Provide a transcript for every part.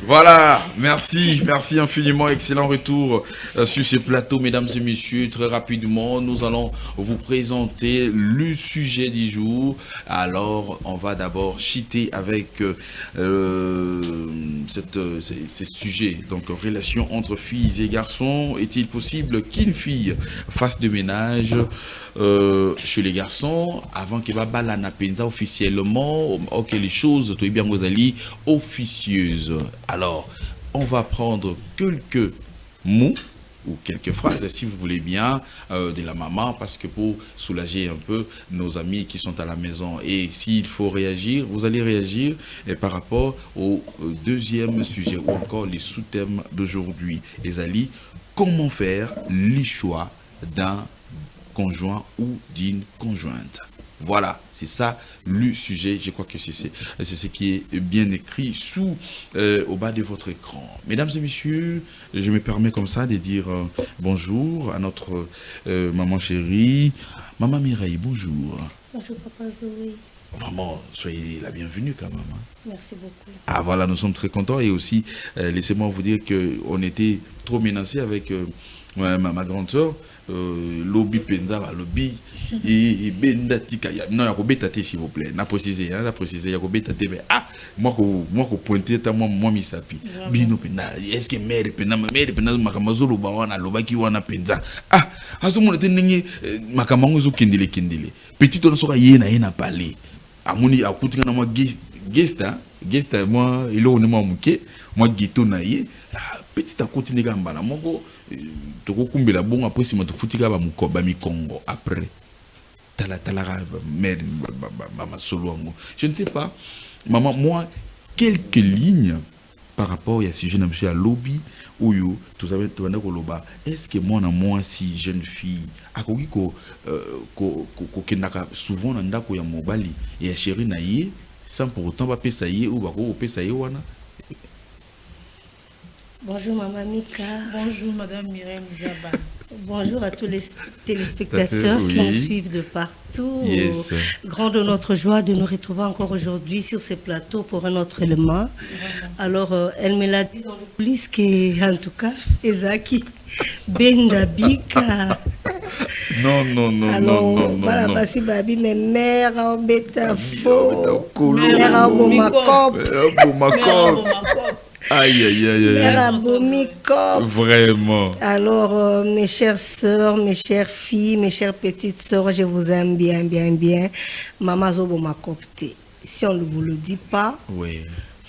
Voilà, merci infiniment, excellent retour sur ce plateau, mesdames et messieurs. Très rapidement, nous allons vous présenter le sujet du jour. Alors, on va d'abord chiter avec ce sujet. Donc, relation entre filles et garçons. Est-il possible qu'une fille fasse de ménage chez les garçons avant que Baba na penza officiellement, ok, les choses, tout est bien, vous allez officieuses. Alors, on va prendre quelques mots ou quelques phrases, si vous voulez bien, de la maman, parce que pour soulager un peu nos amis qui sont à la maison. Et s'il faut réagir, vous allez réagir par rapport au deuxième sujet ou encore les sous-thèmes d'aujourd'hui. Les alliés, comment faire les choix d'un conjoint ou d'une conjointe. Voilà, c'est ça le sujet. Je crois que c'est ce qui est bien écrit au bas de votre écran. Mesdames et messieurs, je me permets comme ça de dire bonjour à notre maman chérie. Maman Mireille, bonjour. Bonjour Papa Zoé. Vraiment, soyez la bienvenue quand même. Merci beaucoup. Ah voilà, nous sommes très contents et aussi, laissez-moi vous dire qu'on était trop menacés avec ma grande soeur. Lobby penza lobby et benda tika non yakobeta te s'il vous plaît na préciser yakobeta te mais moi ko pointer ta moi misapi bino pena est-ce que mère pena makamazolo ba wana lobaki wana penza azomona te ndenge makamango zo kindele petit on soka yena parler amoni akutinga na moi guest moi ilo ne moi muke moi gito na ye petit à côté nega mbala moko toko kumbela bon après si moto futika ba mikongo après tala mère mama solo. Je ne sais pas maman, moi quelques lignes par rapport à ce jeune monsieur à lobby ou yo tout ça tout na koloba est-ce que moi si jeune fille akoki ko kendaka souvent na ndako ya mobali ya chérie na ye sans pour autant ba pesa ye ou ba ko pesa ye wana. Bonjour Maman Mika. Bonjour Madame Mireille Mujaba. Bonjour à tous les téléspectateurs qui nous suivent de partout. Yes. Grande notre joie de nous retrouver encore aujourd'hui sur ce plateau pour un autre élément. Alors, elle me l'a dit dans le coulisses qu'en tout cas, Ezaki Benda Bika. Non. Alors, voilà, basi babi, mes mères en bêta faux. Mère en bomakop. Aïe. Vraiment. Alors, mes chères sœurs, mes chères filles, mes chères petites sœurs, je vous aime bien. Maman Zobo m'a copté. Si on ne vous le dit pas, oui.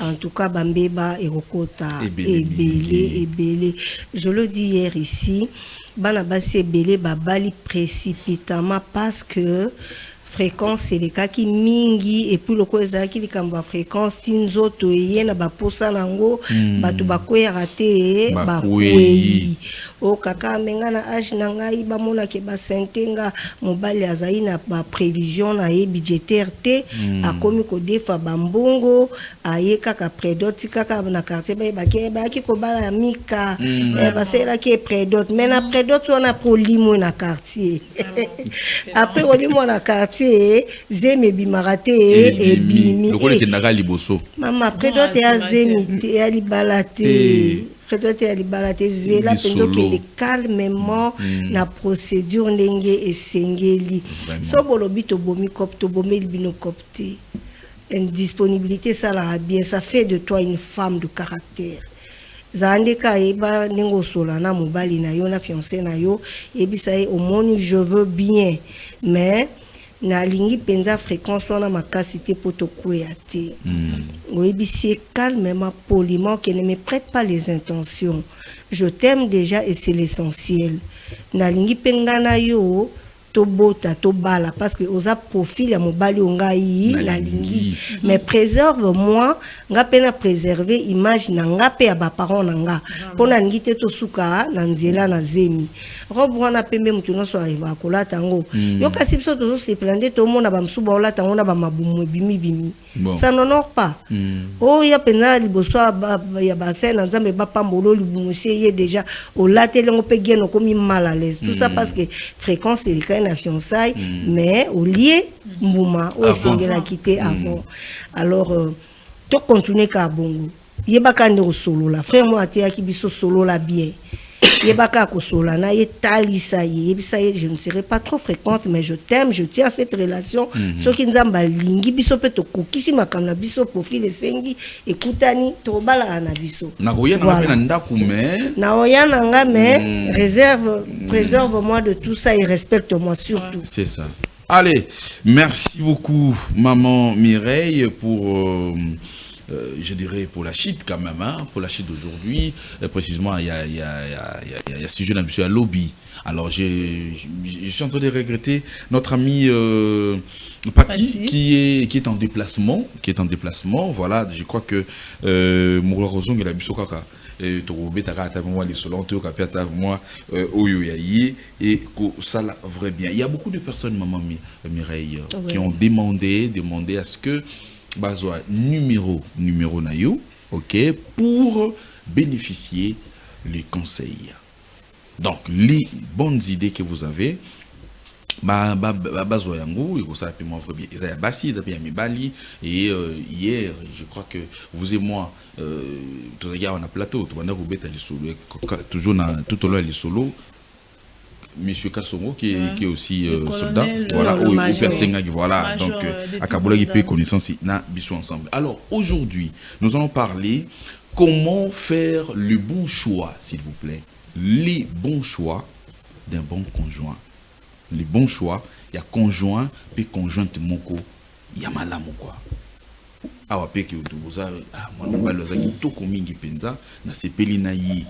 En tout cas, Bambeba et Rokota, Ebele. Je le dis hier ici, Banabasi Ebele, Babali précipitamment parce que fréquence c'est les cas qui mingi et puis le cause qui kamba fréquence tinzo to yena ba posa nango batu bakoya raté bakoyi o kaka menga na age na ngai ba mona ke ba sentenga mobali azai na ba prévision na ye budgétaire te akomi ko defa bambongo aye kaka prédot kaka na quartier ba ki ko bala mika ba sela ki prédot mais na prédot on a problème na quartier après olimo na quartier zeme bimarate et bimi mama prédote ya zemi te ya libalate prédote ya libalate zela pendo ke calmement na procédure ndenge esengeli so bolobi to bomi cop to bomeli bino copte indisponibilité ça la bien ça fait de toi une femme de caractère. Zandeka eba nengo sola na mobali na yo na fiancé na yo ebisa e au monde je veux bien mais na lingi penza fréquence wana makasité poto kouéate oebisi calmement poliment qui ne me prête pas les intentions je t'aime déjà et c'est l'essentiel na lingi penga na yo tobota tobala parce que oza profil ya mobali ongai na lingi mais préserve moi nga pena préserver image na nga pe ya ba parents na nga pona lingi te to suka na nzela na zemi robe wana pembe mutu no so arriva kola tango yo kasi biso to se plander to mona ba msuba ola tango na ba mabumu bimi ça n'honore pas oh ya pena liboso ya ba scène nzambe ba pambolo libumusie ye déjà ola telengo pe geno komi mal à l'aise tout ça parce que fréquence est na fiançailles mais au lieu mbuma o sengela quitter avant alors to continuer ka bongo Yebaka ndo solo la frère moi atia ki biso solo la bien. Yebaka ko sola na ye talisa ye je ne serai pas trop fréquente mais je t'aime, je tiens à cette relation. Ce qui nzamba lingi biso pe to kokisi makamna biso profil esengi ekutani to bala na biso. Na koya na pe na ndaku mais na oya na nga mais préserve-moi de tout ça et respecte-moi surtout. C'est ça. Allez, merci beaucoup maman Mireille pour je dirais pour la chute quand même, hein, pour la chute d'aujourd'hui. Précisément, il y a ce sujet d'un monsieur à lobby. Alors, je suis en train de regretter notre ami Patti qui est en déplacement. Voilà, je crois que Moura Rozong et la Bissokaka. Et ça la vrai bien. Il y a beaucoup de personnes, maman Mireille, qui ont demandé à ce que Bazoa numéro nayo, ok, pour bénéficier les conseils. Donc les bonnes idées que vous avez, Bazoa yango, et ça moi vrai bien. Ils a Bassi, ils a bien Mibali et hier, je crois que vous et moi, tout regarde on a plateau, tout on a les solo, toujours tout au long les solos. Monsieur Kassongo qui est aussi soldat, voilà, voilà, donc à Kaboula il peut connaissance na bisou ensemble. Alors aujourd'hui, nous allons parler comment faire le bon choix, s'il vous plaît, les bons choix d'un bon conjoint. Les bons choix, il y a conjoint puis conjointe moko, il y a malamu quoi. Awa pe ki utubuza mwana mbalo za kitoko mingi penza na sepeli na yi.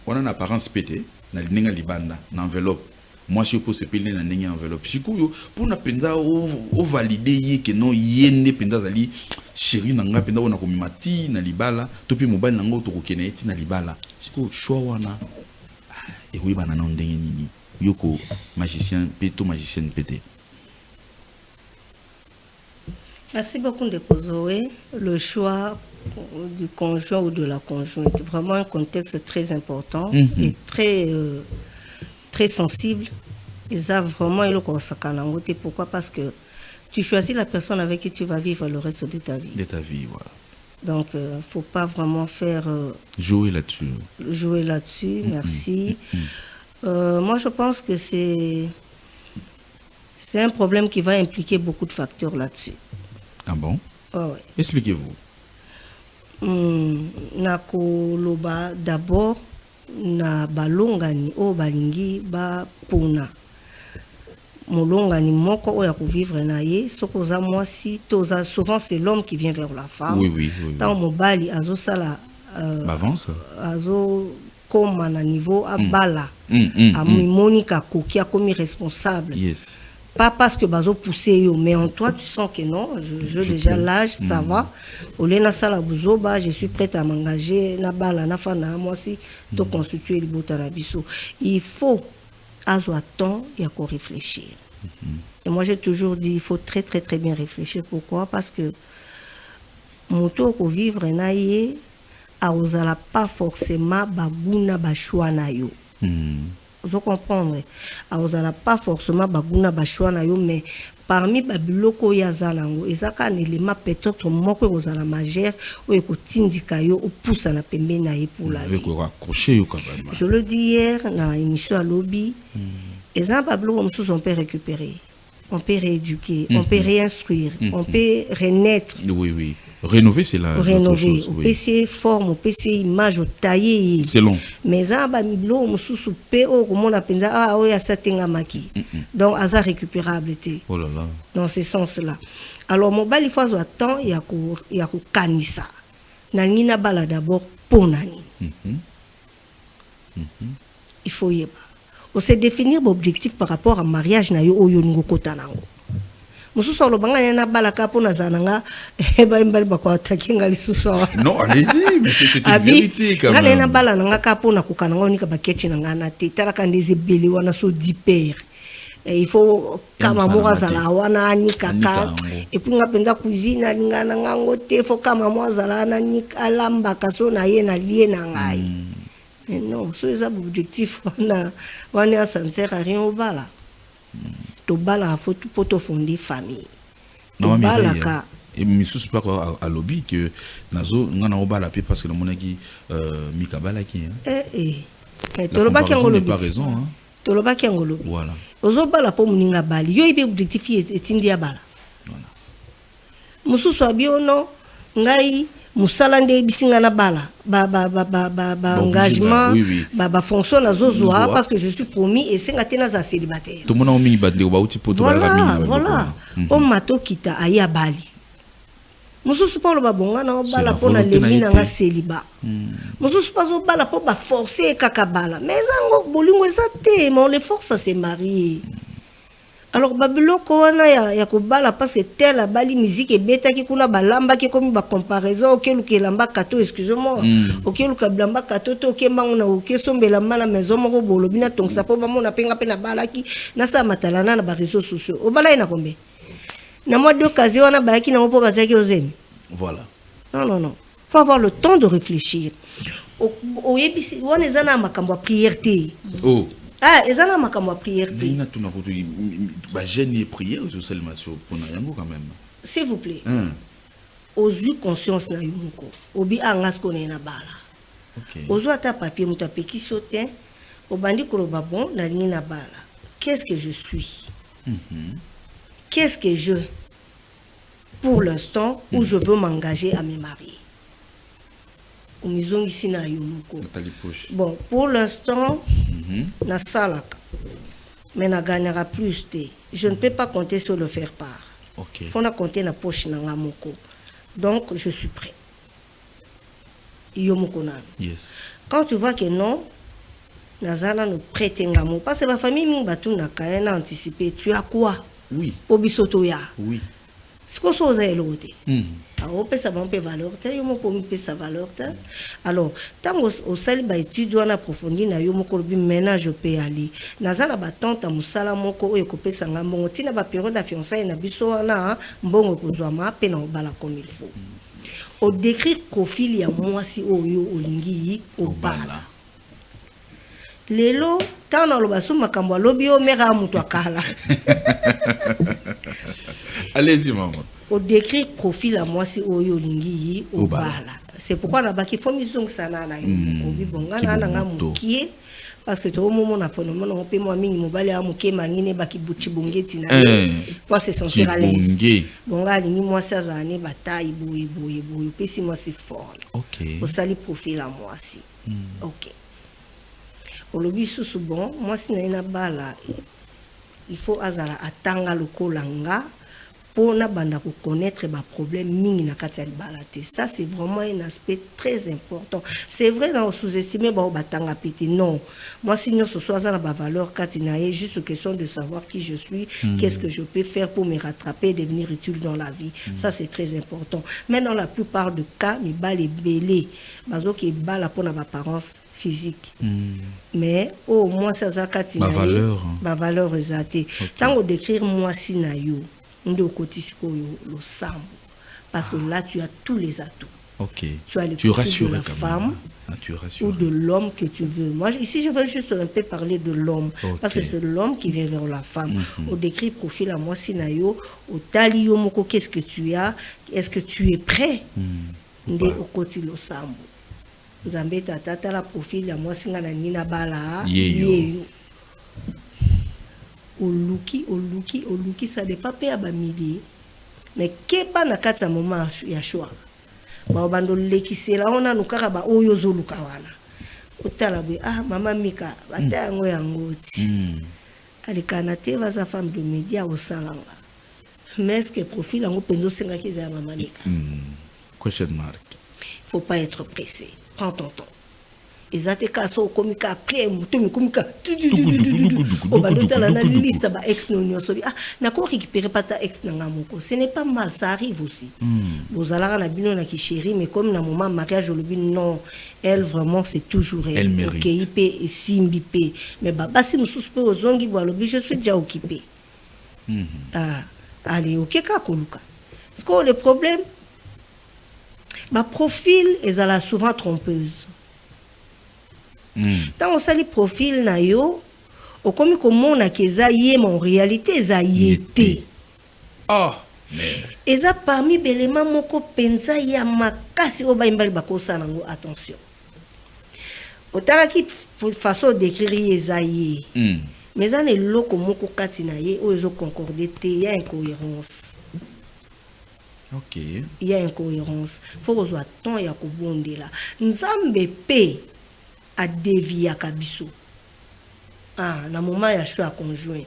On a une apparence pété. Na linga libanda na enveloppe moi je peux se payer na ninga enveloppe sikuyo pour na penza o valider ye que non yende penza zali chéri nanga penza ona ko mimati na libala to pi mobile nanga to ko keneti na libala sikuyo choix wana et oui bana na ndenge nini yoko magicien péto magicienne pété. Merci beaucoup de Kozoé. Le choix du conjoint ou de la conjointe, vraiment un contexte très important et très sensible. Et ça, vraiment, il est pourquoi? Parce que tu choisis la personne avec qui tu vas vivre le reste de ta vie. De ta vie, voilà. Donc, il ne faut pas vraiment faire... jouer là-dessus. Jouer là-dessus, merci. Moi, je pense que c'est un problème qui va impliquer beaucoup de facteurs là-dessus. Ah bon? Ouais. Expliquez-vous. Nakoloba d'abord na balongani o balingi ba pona molongani moko o ya ko vivre na ye sokoza mwasi toza souvent c'est l'homme qui vient vers la femme. Oui. Tant mobali azo sala avance azo koma na niveau abala Monica koki a commis responsable. Yes. Pas parce que bazo poussé yo, mais en toi tu sens que non, je déjà l'âge, ça va. Au lieu na sala buzoba, je suis prête à m'engager na bala na fana moi aussi de constituer le bout na biso. Il faut avoir temps et à réfléchir. Et moi j'ai toujours dit il faut très bien réfléchir. Pourquoi? Parce que moto ko vivre na ye a osala pas forcément baguna ba choix na yo. Vous comprenez? Alors, ça n'a pas forcément baguna bachwa na yo, mais parmi babiloko ya zanango, ezaka un élément peut-être moko ko zala majeur ou ekotindika yo ou pousse na pembe na ye pour la vie. Je le dis hier dans l'émission à lobby, ezan bablo moussous on peut récupérer, on peut rééduquer, on peut réinstruire, on peut renaître. Oui. Rénover, c'est la rénover. Au PC forme, au PC image, au taillé. C'est long. Mais ça, miblo, moussou, PO, comme on appelle ça, ah oui, ça tenga maki. Donc, ça récupérable. Oh là là. Dans ce sens-là. Alors, mon bal, il faut avoir temps, il y a ko kanisa. Nangina bala d'abord, pour nani. Il faut y avoir. On sait définir l'objectif par rapport à mariage na yo oyo ngo kotanango. Mususu lobanga na balaka pona zananga eba imbali bakwa takinga lisusu. Non, allez-y, mais c'est une vérité quand même. Na bala nga ka pona kukananga nika baketchi na ngana te taraka ndezi beli wana so diper. Il faut kama moza zala wana ni kaka et puis nga penza cuisine ngana ngango te faut kama moza zala na ni alamba kaso na ye na lie na ngai. Mais non, so eza objectif wana ça ne sert à rien au bala. To bala faut poto fonder famille. balaka et misusu pas à lobby que nazo ngana obala pe parce que le monaki mikabala qui toloba kiango lobby pas raison hein toloba kiango lobby voilà ozo bala po muninga bali yo ibe objectif etindi ya bala voilà mususu abiono ngai musala nde bisinga na bala ba engagement ba fonction na zozwa parce que je suis promis et senga tena za célibataire tout monde mingi bande ba uti poto bala voilà o mato kita aya bali mususu pa lo ba bonga na bala pona lemi na nga célibat mususu pa zo bala po ba forcer kaka bala mais zango bolingo ezate mais on les force à se marier. Alors babiloko wana ya ko bala parce que telle bali musique et beta ki kuna balamba ki comme ba comparaison okelu ke lamba kato excusez-moi okelu ka lamba kato to ke mbango na oke sombela mana maison moko bolo bina tongsa po ba mona penga pe na balaki na sa matalana na ba réseaux sociaux o bala ina kombe na moi deux occasions wana balaki na po bazaki ozemi voilà non faut avoir le temps de réfléchir o yebisi wana ezana makambo ya prière te ezana makambo ya prière te ina tuna ko ba jeune prière au seulement sur pour na yango quand même s'il vous plaît ozui conscience na yumuko obi angas ko na bala ozo ata papier muta peki sote obandi ko ba bon na lingi na bala qu'est-ce que je suis qu'est-ce que je pour l'instant où je veux m'engager à me marier. Bon, pour l'instant, na salaka, mais na gagnera plus de. Je ne peux pas compter sur le faire part. Il faut compter na poche na ngamoko. Donc, je suis prêt. Yes. Quand tu vois que non, nazala nous prête ngamo parce que ma famille m'batu na kaena anticipé. Tu as quoi? Oui. Obisotoya. Oui. Ce qu'on s'ose à l'autre. Alors, on ça va valeur, sa valeur. Alors, tant au sali ba étude on approfondi na yo moko bi maintenant je peux aller. Nazala ba tante musala moko oyo ko pesa ngambo tina ba période de fiançailles na biso wana mbongo kozwama pe na obala comme il faut. Au décrire profil ya mwasi oyo olingi obala. Lelo tant na loba suma makambo lobi o mera muto akala. Allez-y maman. Au décrire profil à moi si oyo lingi obala. C'est pourquoi na baki faut misong sana na yo obi bonga na nga mukie parce que tout moment na phénomène on peut moi mingi mobali a mukie mangine baki buchi bongeti na pour se sentir à l'aise. Bonga lingi moi ça zane bataille boui puis si moi c'est fort. OK. Au sali profil à moi si. OK. Au lobby sous bon moi si na bala il faut azala atanga lokolanga pour na banda ko connaître ba problème mingi na kati balate. Ça c'est vraiment un aspect très important. C'est vrai dans sous-estimer ba batanga pété non. Moi si nous ce soit ça na ba valeur kati na juste question de savoir qui je suis, qu'est-ce que je peux faire pour me rattraper et devenir utile dans la vie. Ça c'est très important. Mais dans la plupart des cas, mi ba les belé bazo ki ba la pour na apparence physique. Mais au moins ça kati na ba valeur exatée. Tant au décrire moi si na yo le sambo parce que là tu as tous les atouts. OK. Tu as le profil de la femme ou de l'homme que tu veux. Moi ici je veux juste un peu parler de l'homme parce que c'est l'homme qui vient vers la femme. Au décrit profil à moi sinayo au talio moko qu'est-ce que tu as? Est-ce que tu es prêt? Ndé au côté le sambo. Nzambe tata la profil à moi singa na nina bala yeyo. Au luki, ça dépend pas à bamili. Mais qu'est pas na kata moment ya choix. Ba bando lekisela ona nukaka ba oyo zoluka wana. Otala be mama mika bata yango yangoti. Alikana te va sa femme de média au salanga. Mais est-ce que profil yango penzo senga kiza mama mika? Question mark. Faut pas être pressé. Prends ton temps. Ezate kaso komika après mutomi komika o balota la liste ba ex no nyoso na ko récupérer pas ta ex nanga moko ce n'est pas mal ça arrive aussi vous allez na bino na ki chérie mais comme na moment mariage le non elle vraiment c'est toujours elle OK IP et simbi p mais baba si mususu pe ozongi bo lobi je suis déjà occupé allez OK ka koluka parce que le problème ma profil est souvent trompeuse. Tant on sali profil na yo, o komi komona ke za yé mais en réalité za yété. Et ça parmi belema moko penza ya makasi oba imbali bakosa nango attention. Otala ki façon d'écrire yezaye. Mais ça n'est loko moko katina ye o ezo concorder te, il y a incohérence. OK. Il y a incohérence. Faut que soit ton ya ko bondela. Nzambe pe a dévié kabiso. Ah, na moment ya choix conjoint.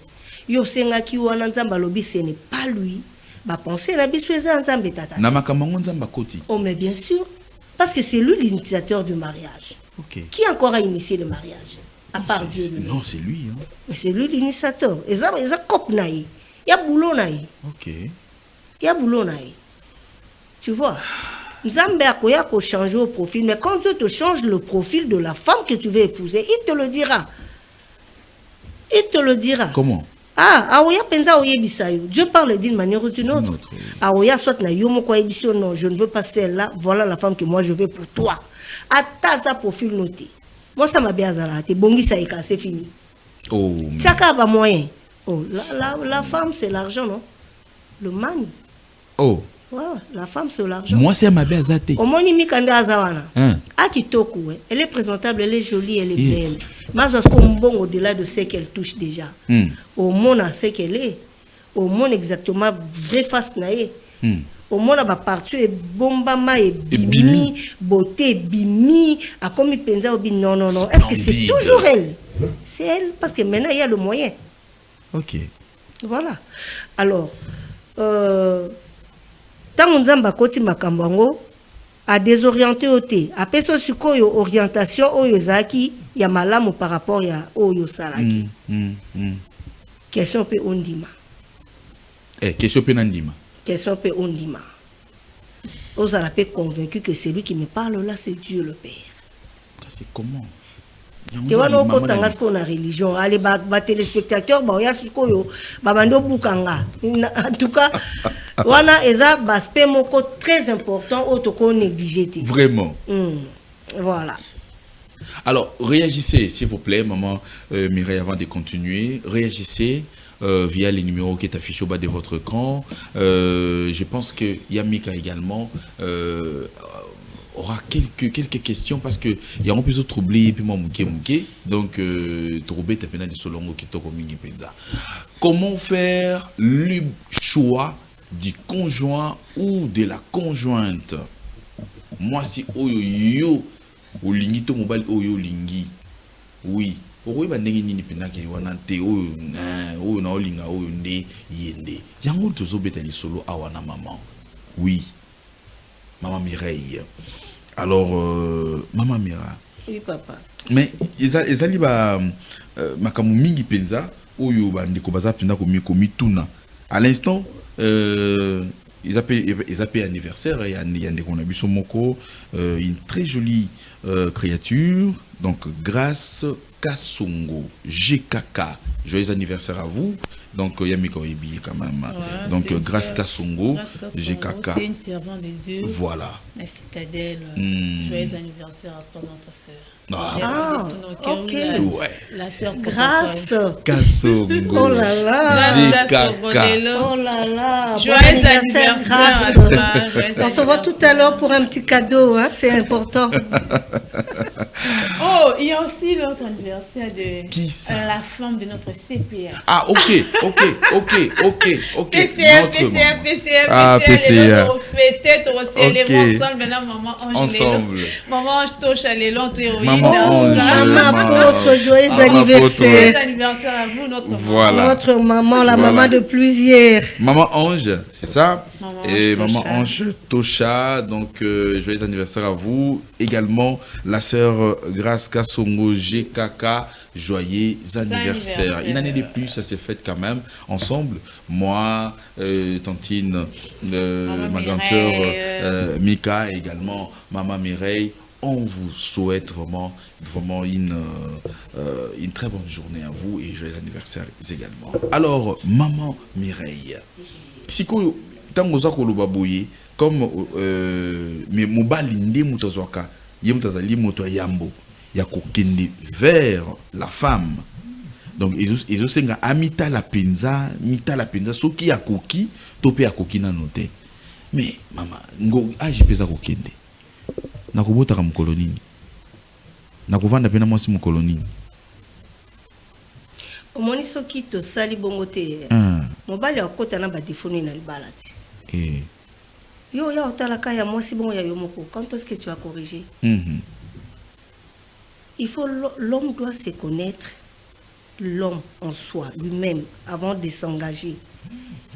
Yo senga ki wana nzamba lobi ce n'est pas lui. Ba penser la biso eza nzambe tata. Na makamango nzamba koti. Oh mais bien sûr parce que c'est lui l'initiateur du mariage. OK. Qui encore a initié le mariage à part Dieu? Non, c'est lui hein. Mais c'est lui l'initiateur. Eza cop naï. Il y a boulot naï. OK. Il y a boulot naï. Tu vois? Nzambe akoya ko changer au profil, mais quand Dieu te change le profil de la femme que tu veux épouser, il te le dira. Il te le dira. Comment? Ah, aoya penza oyebisayo. Dieu parle d'une manière ou d'une autre. Aoya soit na yomo ko yebiso non, je ne veux pas celle-là, voilà la femme que moi je veux pour toi. Ata sa profil noté. Moi ça m'a bien azarate, bongi ça c'est fini. Oh. Tiaka ba moyen. Oh, la femme c'est l'argent non? Le mani. Oh. Ouais, la femme c'est l'argent. Moi c'est ma bien azate. Au moni mikanda azawana. Hein? Ah kitoko, elle est présentable, elle est jolie, elle est belle. Mais parce qu'on bon au-delà de ce qu'elle touche déjà. Au monde à ce qu'elle est. Au monde exactement vrai face naé. Au monde à partir et bombama et bimi, beauté bimi, à comme il pensa au non non non. Est-ce que c'est toujours elle? C'est elle parce que maintenant il y a le moyen. OK. Voilà. Alors tant nzamba koti makambango a désorienté oté a peso sikoyo orientation oyo zaki ya malamu par rapport ya oyo salaki. Question pe ondima. Question pe nandima. Question pe ondima. Ozala pe convaincu que celui qui me parle là c'est Dieu le Père. C'est comment? Tu vois no ko tanga ko na religion allez ba téléspectateurs ba ya sikoyo ba bando bukanga. En tout cas wana eza baspe moko très important auto ko négliger. Vraiment. Voilà. Alors réagissez s'il vous plaît maman Mireille avant de continuer, réagissez via les numéros qui est affiché au bas de votre écran. Je pense que Yamika également aura quelques questions parce que il y a un peu de troublé puis moi mouké donc troublé t'as peine de solongo qui toko mingi penza. Comment faire le choix du conjoint ou de la conjointe? Moi si oyo o lingi to mobile oyo lingi oui oyo bandenge nini pena ke wana te oyo na olinga oyo nde yende yango tozobeta lisolo awana maman. Oui maman Mireille. Alors maman Mira. Oui papa. Mais ezali ba makamu mingi penza oyo bandeko baza pena komi tuna à l'instant ils appellent anniversaire et on a vu son moko une très jolie créature donc Grâce Kasongo GKK. Joyeux anniversaire à vous. Donc Yamika Oyebi quand même. Ouais, donc Grâce Kasongo GKK. C'est une servante de Dieu. Voilà. La citadelle. Joyeux anniversaire à toi notre sœur. Ok. Ouais. La sœur Grâce Kasongo. Oh là là. GKK. Oh là là. Joyeux anniversaire à toi. On se voit tout à l'heure pour un petit cadeau, hein? C'est important. Oh, il y a aussi l'autre anniversaire de qui ça? La femme de notre CPA. Ah, ok. PCA. Ah, PCA. On fêtait, on célébrait ensemble. Maintenant, maman Ange. Ensemble. Maman Ange touche à l'élan, tu es Maman Ange. Maman apôtre, joyeux anniversaire. Joyeux anniversaire à vous, notre voilà. maman. Notre maman, la maman de plusieurs. Maman Ange, c'est ça? Maman et Ange maman Tosha. Ange Tosha, donc joyeux anniversaire à vous. Également, la sœur Grâce Kasongo GKK, joyeux anniversaire. Une année de plus, ça s'est fait quand même ensemble. Moi, Tantine, ma grande sœur Mika, et également maman Mireille. On vous souhaite vraiment une très bonne journée à vous et joyeux anniversaire également. Alors, maman Mireille, si vous avez comme mais mobali ndi mutazwaka yemutazali moto yambo ya kokende vers la femme Donc ils ont senga amita la pinza soki ya koki topé ya koki na noté. Mais maman ngo agi pesa kokende. Na kobota ka mkoloni. Na kovanda pena mwasi mkoloni. Omoni soki to sali bongo te. Mobali akota na ba défaut na libala ti. Yo ya otalaka ya mwasi bongo ya yomoko. Quand est-ce que tu as corrigé? Il faut l'homme doit se connaître, l'homme en soi, lui-même, avant de s'engager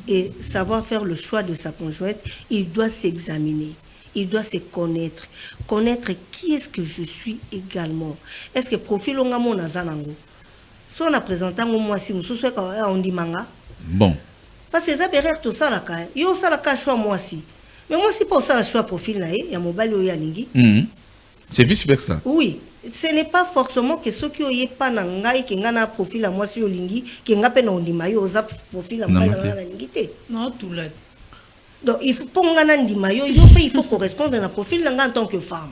et savoir faire le choix de sa conjointe. Il doit s'examiner, il doit se connaître, connaître qui est-ce que je suis également. Est-ce que profil on a mon azanango? Si on a présenté un moi si nous souhaitons on dit manga. Bon. Parce que ça derrière tout ça la caille. Yo ça la caille choix moi si. Mais moi si pour ça le choix profil là il y a mobile ou ya lingi. C'est vice versa. Oui. Ce n'est pas forcément que ceux qui ont pas nangai qui ngana profil à moi sur lingi qui ngapé na ondima yo za profil à moi na lingité. Non tout là. Donc il faut pour ngana ndima yo il faut correspondre à profil en tant que femme.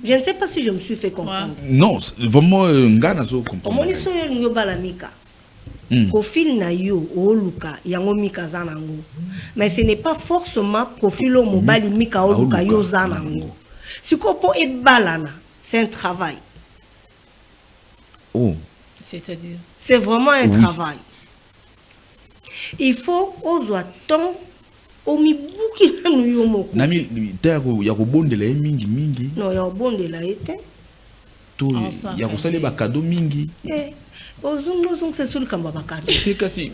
Je ne sais pas si je me suis fait comprendre. Non, vraiment ngana zo comprendre. Omoni so yo balamika. Profil na yo oluka yango mika zanango. Mais ce n'est pas forcément profil au mobile mika oluka yo zanango. Si kopo e balana, c'est un travail. Oh. C'est-à-dire? C'est vraiment un travail. Il faut oser temps au mibuki na nuyomoko. Nami teko ya kobondela mingi mingi. Non, ya kobondela ete. To ya kosala ba cadeau mingi. Ozung c'est sur le kamba bakado. C'est kasi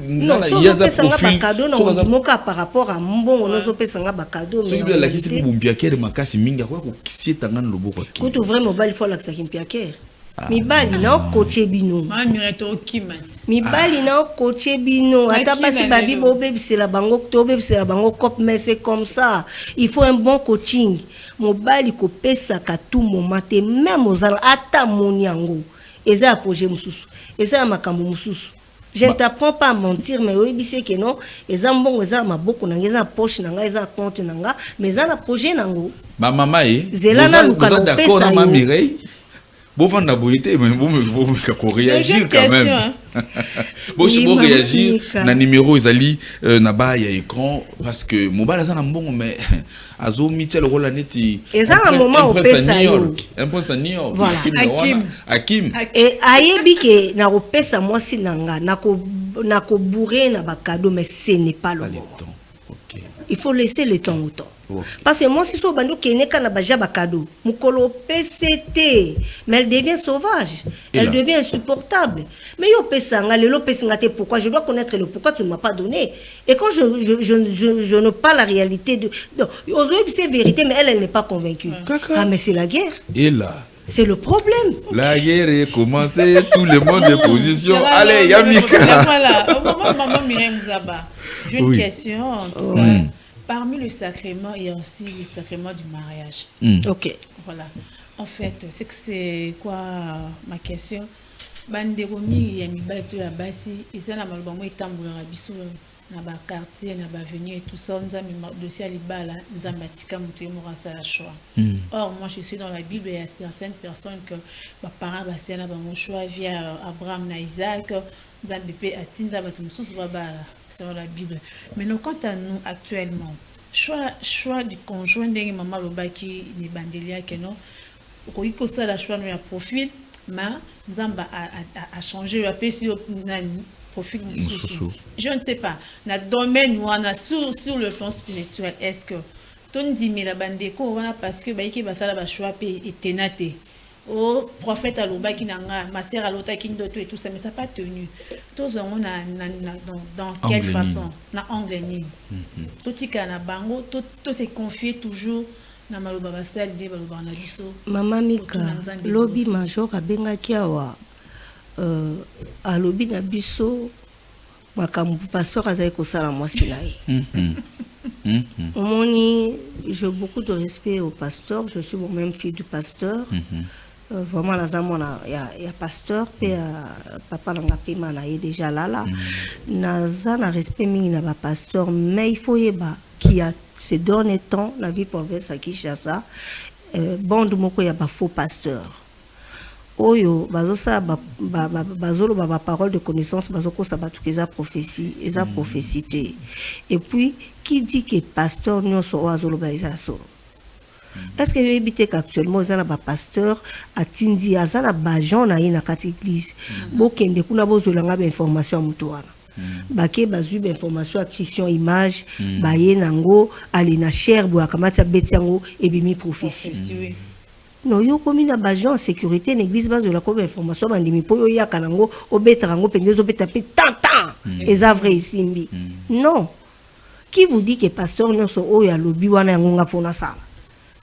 non, yaza profil. Bakado na moka par rapport à mbongo nozo pesanga bakado. So ibla la kisi bumbia kere makasi mingi kwa kisieta ngana loboko ki. Kuto vraiment bali faut la kisakimpi kere. Mibali na coaché bino. Mibali na coaché bino. Ata pasi babi bobebisela bango tobebisela bango cop mais c'est comme ça. Il faut un bon coaching. Mobali ko pesa ka tout moment te même ozala ata moniango. Eza projet mususu. Eza makambo mususu. Je ne t'apprends pas à mentir mais oui c'est que non. Eza mbongo eza maboko na eza poche na nga eza compte na nga mais eza na projet nango. Ma maman est. Zelana luka d'accord na ma Mireille. Bon, on a beauté, mais bon, réagir quand même. Bon, je peux réagir. Na numéro Isali, na bas il y a écran parce que mobile ça n'a bon mais azo Michel rôle neti. Et ça un moment au pesa yo. Un peu ça New York. Voilà. Hakim. Et ayebi ke na opesa moi si nanga na ko bourrer na ba cadeau mais ce n'est pas le moment. OK. Il faut laisser le temps au temps. Parce que moi, si je suis Keneka na baja bakado, mukolo PCT, mais elle devient sauvage, elle devient insupportable. Mais yo pesanga, le pesanga te pourquoi je dois connaître le pourquoi tu ne m'as pas donné. Et quand je n'ai pas la réalité de, c'est vérité, mais elle n'est pas convaincue. Ah mais c'est la guerre. Et là. C'est le problème. La guerre est commencée, tout le monde est position. Allez, Yamika. Voilà, au moment maman Mireille Mouzaba, j'ai une question. Parmi les sacrements, il y a aussi le sacrement du mariage. Ok. Voilà. En fait, c'est quoi ma question? Banderomi, il y a mis balto à Bassi, et ça, la malbamo est tambour à Bissou, na ba quartier, na ba avenue et tout ça, nous avons mis dossier à l'Ibala, nous avons bâti mouté morasa la choix. Or, moi, je suis dans la Bible, il y a certaines personnes que mes parents bastian na ba mon choix via Abraham na Isaac, nous avons bébé à Tinda batou sous baba. C'est dans la Bible. Maintenant, quant à nous actuellement, choix du conjoint de maman Lobaki ni bandelia que non, il faut ça la choix de profil, mais Zamba a changé le profil. Je ne sais pas. Dans le domaine où on a sur le plan spirituel, est-ce que ton dit mais la bandeko parce que baiki va faire la choix et ténaté. Oh, prophète à l'oba qui n'a ma sœur à l'autre qui n'a et tout ça, mais ça n'a pas tenu. Tous on a dans quelle façon? Na anglais. Tout ce qui a bango, tout s'est confié toujours. Na maloba basal de maloba na biso. Maman Mika, lobby major a benga kiawa. A lobby na biso, makambu pasteur azaï kosala moi sinaï. J'ai beaucoup de respect au pasteur. Je suis moi-même fille du pasteur. Vraiment, il y a pasteur, puis papa Langapima est déjà là. Naza na respect mingi na pasteur, mais il faut yeba qui a ces derniers temps la vie province à Kinshasa. Bon de moko ya ba faux pasteur. oyo bazosa bazolo ba parole de connaissance bazoko sa batukeza prophétie eza prophétie. Et puis qui dit que pasteur nyonso oazolo ba eza solo? Est-ce que vous évitez qu'actuellement il y a un pasteur à Tindi, il y a un gens na une église, beaucoup de kuna bozolanga ba information à mutuana, baké bazu ba information à Christian image, baye nango alina cher bo akamata betiango ebimi prophétie. Non yo komi na bajan en sécurité l'église base de la comme information bandimi po yo ya kanango obetrango pendezo betape tant eza vrai ici. Non. Qui vous dit que pasteur nyonso oyo alobi wana ngonga fona sala?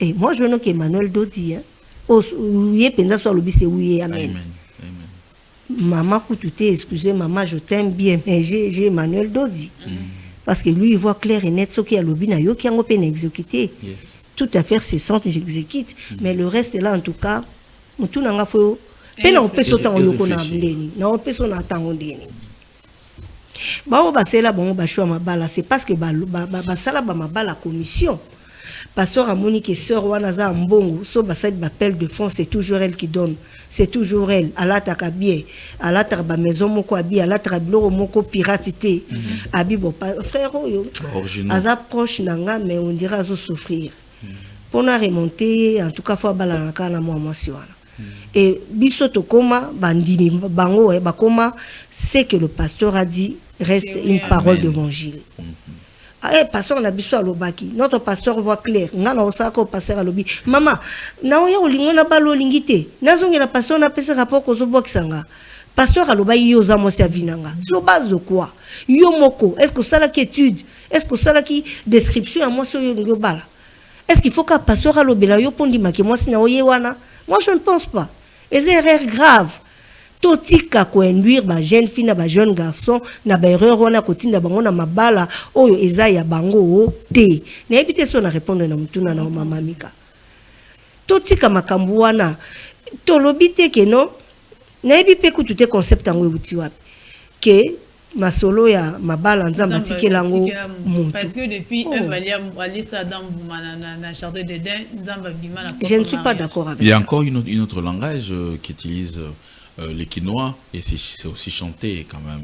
Et moi, je veux que Emmanuel Dodi, oui, c'est oui, amen. Maman, excusez, maman, je t'aime bien, mais j'ai Emmanuel Dodi. Parce que lui, il voit clair et net ce qu'il y a lobby, qui a exécuté. Tout à fait, c'est sans que j'exécute. Mais le reste est là, en tout cas, tout n'a pas fait. Et non, on peut sauter en yoko na ndeni. Non, on peut sauter en ndeni. Bah, on va c'est là, bon, on va choisir ma balle. C'est parce que ça là, ma balle la commission. Pasteur Amoni qui sœur Wanaza Mbongo, so basait d'appel de fonds, c'est toujours elle qui donne. C'est toujours elle. Allah takabie, Allah tarba maison moko abi, Allah trablo moko piratité. Abi bon frère yo. Aza proche nanga mais on dira zo souffrir. Pour na remonter en tout cas faut balanaka na moi siwana. Et biso to koma bandimi bango e bakoma c'est que le pasteur a dit reste une parole d'évangile. Eh, pasteur na biso alobaki. Notre pasteur voit clair. Ngana osako pasteur alobi. Maman, na oya olingo na balo lingité. Nazongi na pasteur na pesa rapport ko zobo kisanga. Pasteur alobai yo za mosi avinanga. Sur base de quoi? Yo moko, est-ce que ça la qui étude? Est-ce que ça la qui description à moi sur yo ngobala? Est-ce qu'il faut qu'un pasteur alobela yo pondi make moi sina oye wana? Moi je ne pense pas. Et c'est erreur grave. Totika ko induire ba jeune fille na ba jeune garçon na ba erreur wana kotinda bango na mabala oyo eza ya bango te na ebite so na répondre na mutuna na mama mika totika makambu wana to lobite ke non na ebipe ku tute concept ngo ebuti wapi ke masolo ya mabala nzamba tikelango mutu parce que depuis Evalia Alissa dans na jardin d'Éden nzamba bima na. Je ne suis pas d'accord avec ça. Il y a encore une autre langage qui utilise les Quinois, et c'est aussi chanté quand même.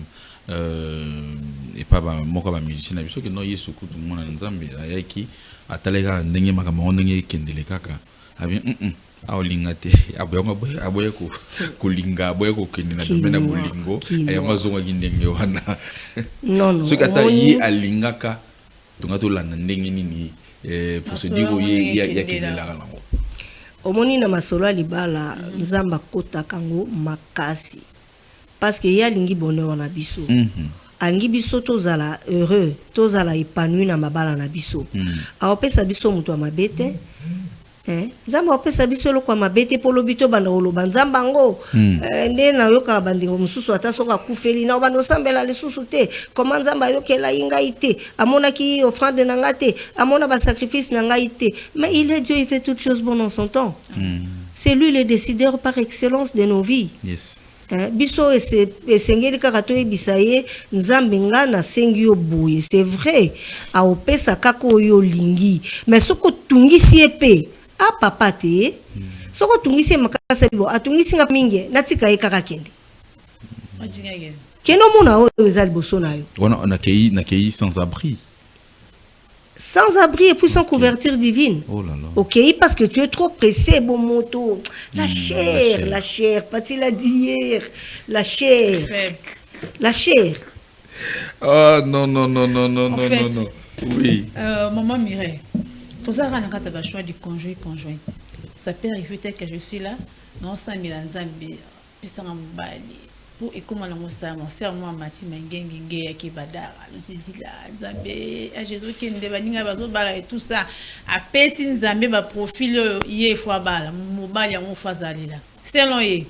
Et pas moi comme musicien, je sais que non, il y a ce coup de monde en Zambie, il y a qui a talega n'engue makamon n'engue kendele kaka. Abi aolingate aboya ko linga aboya ko kendina mena bolingo ayama zonga ginenge wana. Non. Ce kata yi alingaka tungato lana ndenge nini pour se dire il y a kendela là. Omoni na masolo libala nzamba kota kango makasi parce que ya lingi bonheur na biso alingi biso tozala heureux tozala épanoui na mabala na biso aopesa biso mutu ya mabete nzamba opesa biso eloko ya mabete po lobito banda oloba nzamba ngo nde na yoka bandingo mususu ata soka kufeli na banda osambela lisusu te koma nzamba yokela ngai te amonaki offrande na ngai te amona ba sacrifice na ngai te mais il est Dieu, il fait toutes choses bonnes en son temps. C'est lui le décideur par excellence de nos vies. Yes. Biso esengeli kaka toyebisa ye nzambe nga na sengi yo boye c'est vrai aopesa kaka oyo lingi mais soko tungisi epe a papa te soko tungisi makasa libo atungisi nga mingi natika ye kaka kende keno mona oyo eza liboso na yo on accueilli sans abri. Sans abri et puis sans couverture divine. Oh là là. Ok, parce que tu es trop pressé, bon moto. La chair, pas-il a dit hier. La chair. Oh non. Oui. Maman Mireille, pour ça, on a choix du conjoint. Ça peut arriver tel que je suis là, non, ça m'a Zambie, puis ça m'a bali. Pour et comment on ça mon serment mati mengenge qui badara nous ici là Zambie à Jésus qui ne devaninga bazo bala et tout ça a pesi Zambie ba profil hier fois bala mobali on fazali là c'est long yé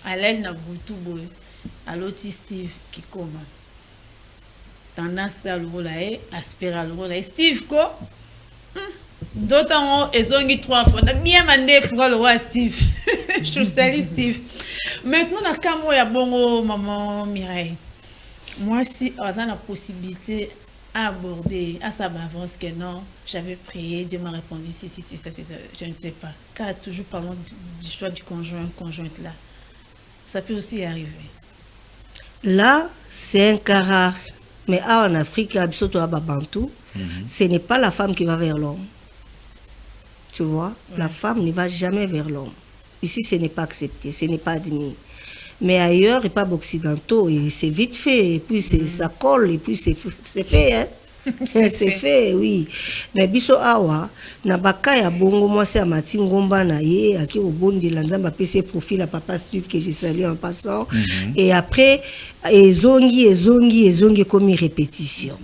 à l'aile na butu boy à l'autre Steve qui comment tendance à le rôle là aspire à le rôle Steve ko d'autant ezongi 3 fois na bien mandé fois le roi Steve je te salue Steve. Maintenant, la caméra ya bongo maman Mireille. Moi, si on a la possibilité à aborder, à savoir avance que non, j'avais prié, Dieu m'a répondu, si, ça, je ne sais pas. Car toujours parlons du choix du conjointe là. ça peut aussi arriver. Là, c'est un cas rare. Mais en Afrique, ce n'est pas la femme qui va vers l'homme. Tu vois, la femme ne va jamais vers l'homme. Ici, ce n'est pas accepté, ce n'est pas admis. Mais ailleurs, et pas occidentaux, et c'est vite fait, et puis ça colle, et puis c'est fait, hein. C'est fait, oui. Mais biso awa, na baka ya bongo moi c'est amati ngomba na ye, aki obondi lanzamba PC profil à papa Steve que j'ai salué en passant. Et après, ezongi comme une répétition.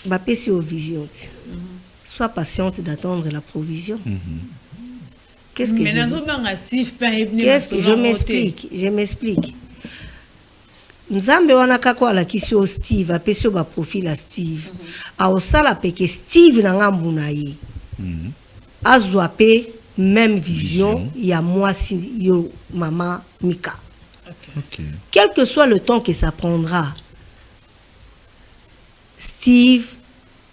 Ba PC aux visions. Sois patiente d'attendre la provision. Qu'est-ce que je m'explique? Je m'explique. Nzambe wana kako ala kisio Steve apesio ba profil a Steve a osala peke Steve na ngambu na ye azwa pe même vision ya moi si yo mama Mika. Okay. Quel que soit le temps que ça prendra, Steve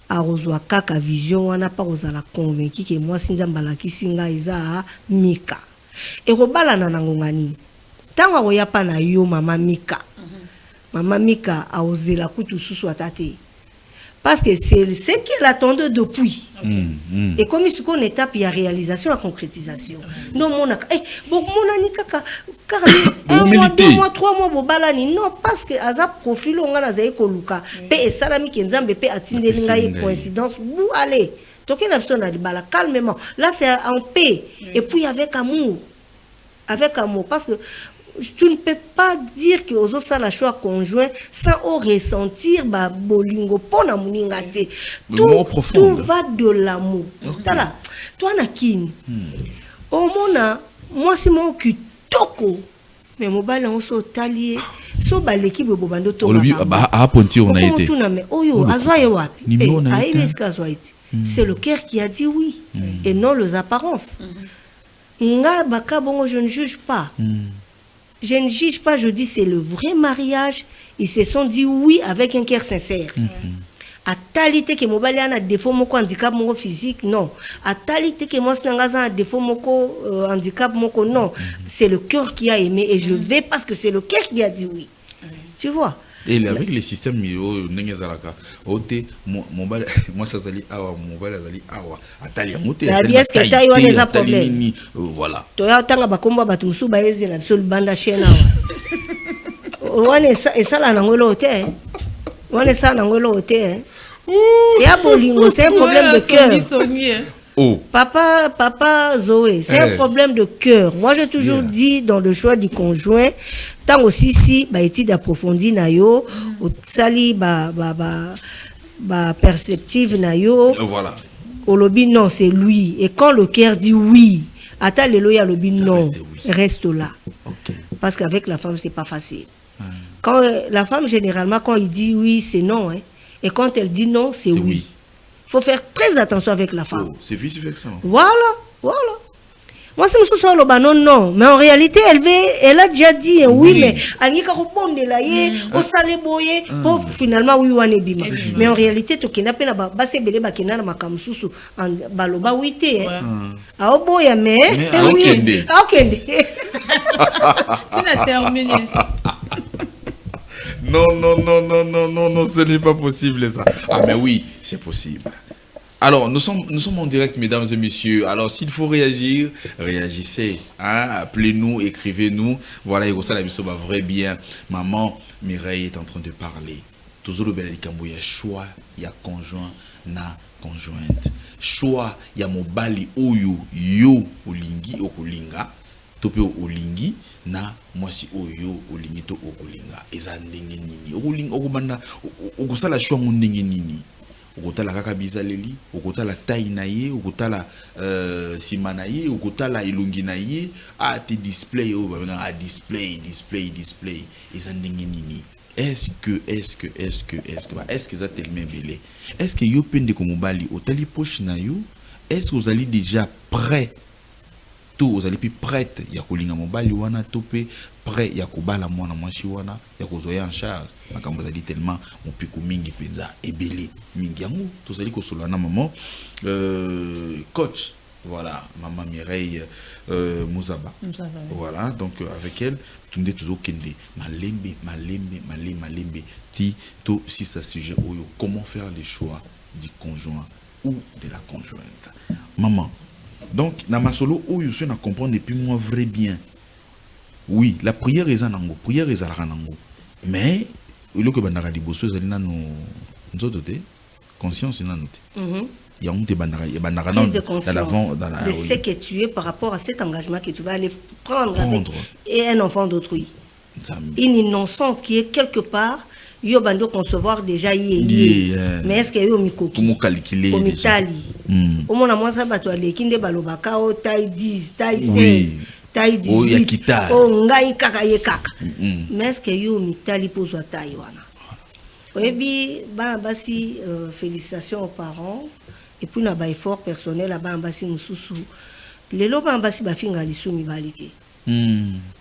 a rozwa kaka vision wana pa ozala convaincu que moi si nzamba la kisinga eza Mika e robala na ngongani tanga roya pa na yo mama Mika. Maman Mika a osé la couture sous atate. Parce que c'est ce qu'elle attendait depuis. Et comme il y a une étape, il y a réalisation et concrétisation. Non, mon kaka, 1 mois, 2 mois, 3 mois, bobalani. Non, parce que Aza profil, on a zaï koluka. Pe et salami qui nzambe pe atinde lingaye coïncidence. Bou allez. Toké n'a besoin de bala calmement. Là, c'est en paix. Et puis avec amour. Avec amour. Parce que tu ne peux pas dire que aux autres ça la choix conjoint sans ressentir ba bolingo pona muninga te. Tout va de l'amour. Tala, toi na kin. Au mona, moi c'est mon kitoko. Mais mon bal on so talier. So ba l'équipe bobando to ba. A ponti on a été. Oyo azwa ye wapi? C'est le cœur qui a dit oui et non les apparences. Nga baka bongo je ne juge pas. Je ne juge pas, je dis c'est le vrai mariage. Ils se sont dit oui avec un cœur sincère. À talité que mon bali a un défaut moko handicap moko physique, non. À talité que moi c'est un défaut moko handicap moko, non. C'est le cœur qui a aimé et je vais parce que c'est le cœur qui a dit oui. Tu vois? Et avec les systèmes n'engezalaka ote mobile moi ça zali awa mobile zali awa atalia mote la pièce que taille on les a problème voilà toya tanga bakomba batu musu baeze la biso banda chaîne awa wane ça la ngolo hote wane ça na ngolo hote ya bolingo c'est un problème de cœur. Oh. Papa Zoé, c'est un problème de cœur. Moi, j'ai toujours dit dans le choix du conjoint, tant aussi si ba étude approfondie na yo, au sali ba perceptive na yo. Voilà. Au lobby non, c'est lui. Et quand le cœur dit oui, attends le loya lobby non, reste là. Okay. Parce qu'avec la femme c'est pas facile. Quand la femme généralement quand il dit oui, c'est non, hein. Et quand elle dit non, c'est oui. Il faut faire très attention avec la femme. Oh, c'est vice versa. Voilà. Moi, c'est mon non, non. Mais en réalité, elle a déjà dit oui, mais elle n'y a répondre là, au salé boye, pour finalement oui ou bima. Mais en réalité, tu n'as pas la base belé bakina na makamsusu en baloba wité. Ah oh boya mais oui. OK. Tu n'as terminé ça. Non, ce n'est pas possible ça. Ah mais oui, c'est possible. Alors, nous sommes en direct, mesdames et messieurs. Alors, s'il faut réagir, réagissez. Hein? Appelez-nous, écrivez-nous. Voilà, et ça, la mission va vrai bien. Maman Mireille est en train de parler. Toujours le bel écambo, il y a choix, il y a conjoint, na conjointe. Choix, il y a mobali, oyo, yo, olingi, okolinga. Tope olingi, na moi si oyo, olingi, to okolinga. Eza ndenge nini. Okolinga, okobanda, okosala choix mon ndenge nini. Okotala kaka bizaleli, okotala taille na ye, okotala sima na ye, okotala elongi na ye, te display display. Eza ndenge nini. Est-ce que ça tellement belé? Est-ce que yo pende ko mobali otali poche na yo? Est-ce que vous allez déjà prêt? Tout vous allez plus prête ya kolinga mobali wana topé prêt ya kobala mwana mwasi wana ya kozoya en charge makambo zali tellement mon piko mingi penza ebele mingi yango tozali ko solana maman coach Voilà, maman Mireille Mouzaba. Voilà, donc avec elle, tout le toujours kende. Malembe. Ti, tout si ça sujet comment faire les choix du conjoint ou de la conjointe. Maman. Donc, dans ma solo, je suis à comprendre depuis moi vrai bien. Oui, la prière est en ango, prière est en ango. Mais, il que bandara di bosso, il y a une conscience, il y a une prise de conscience de ce que tu es par rapport à cet engagement que tu vas aller prendre. Avec et un enfant d'autrui. Une innocente qui est quelque part, yo bando concevoir déjà mais est-ce que yo mikoki comment calculer au mitali au mona moi ça bato ale kinde balobaka o taille 10 taille 16 taille 18 o ngai kaka ye kaka mais est-ce que yo mitali pozo taille wana oyebi ba basi félicitations aux parents et puis na ba effort personnel ba basi mususu lelo ba basi ba finga lisu mibalité.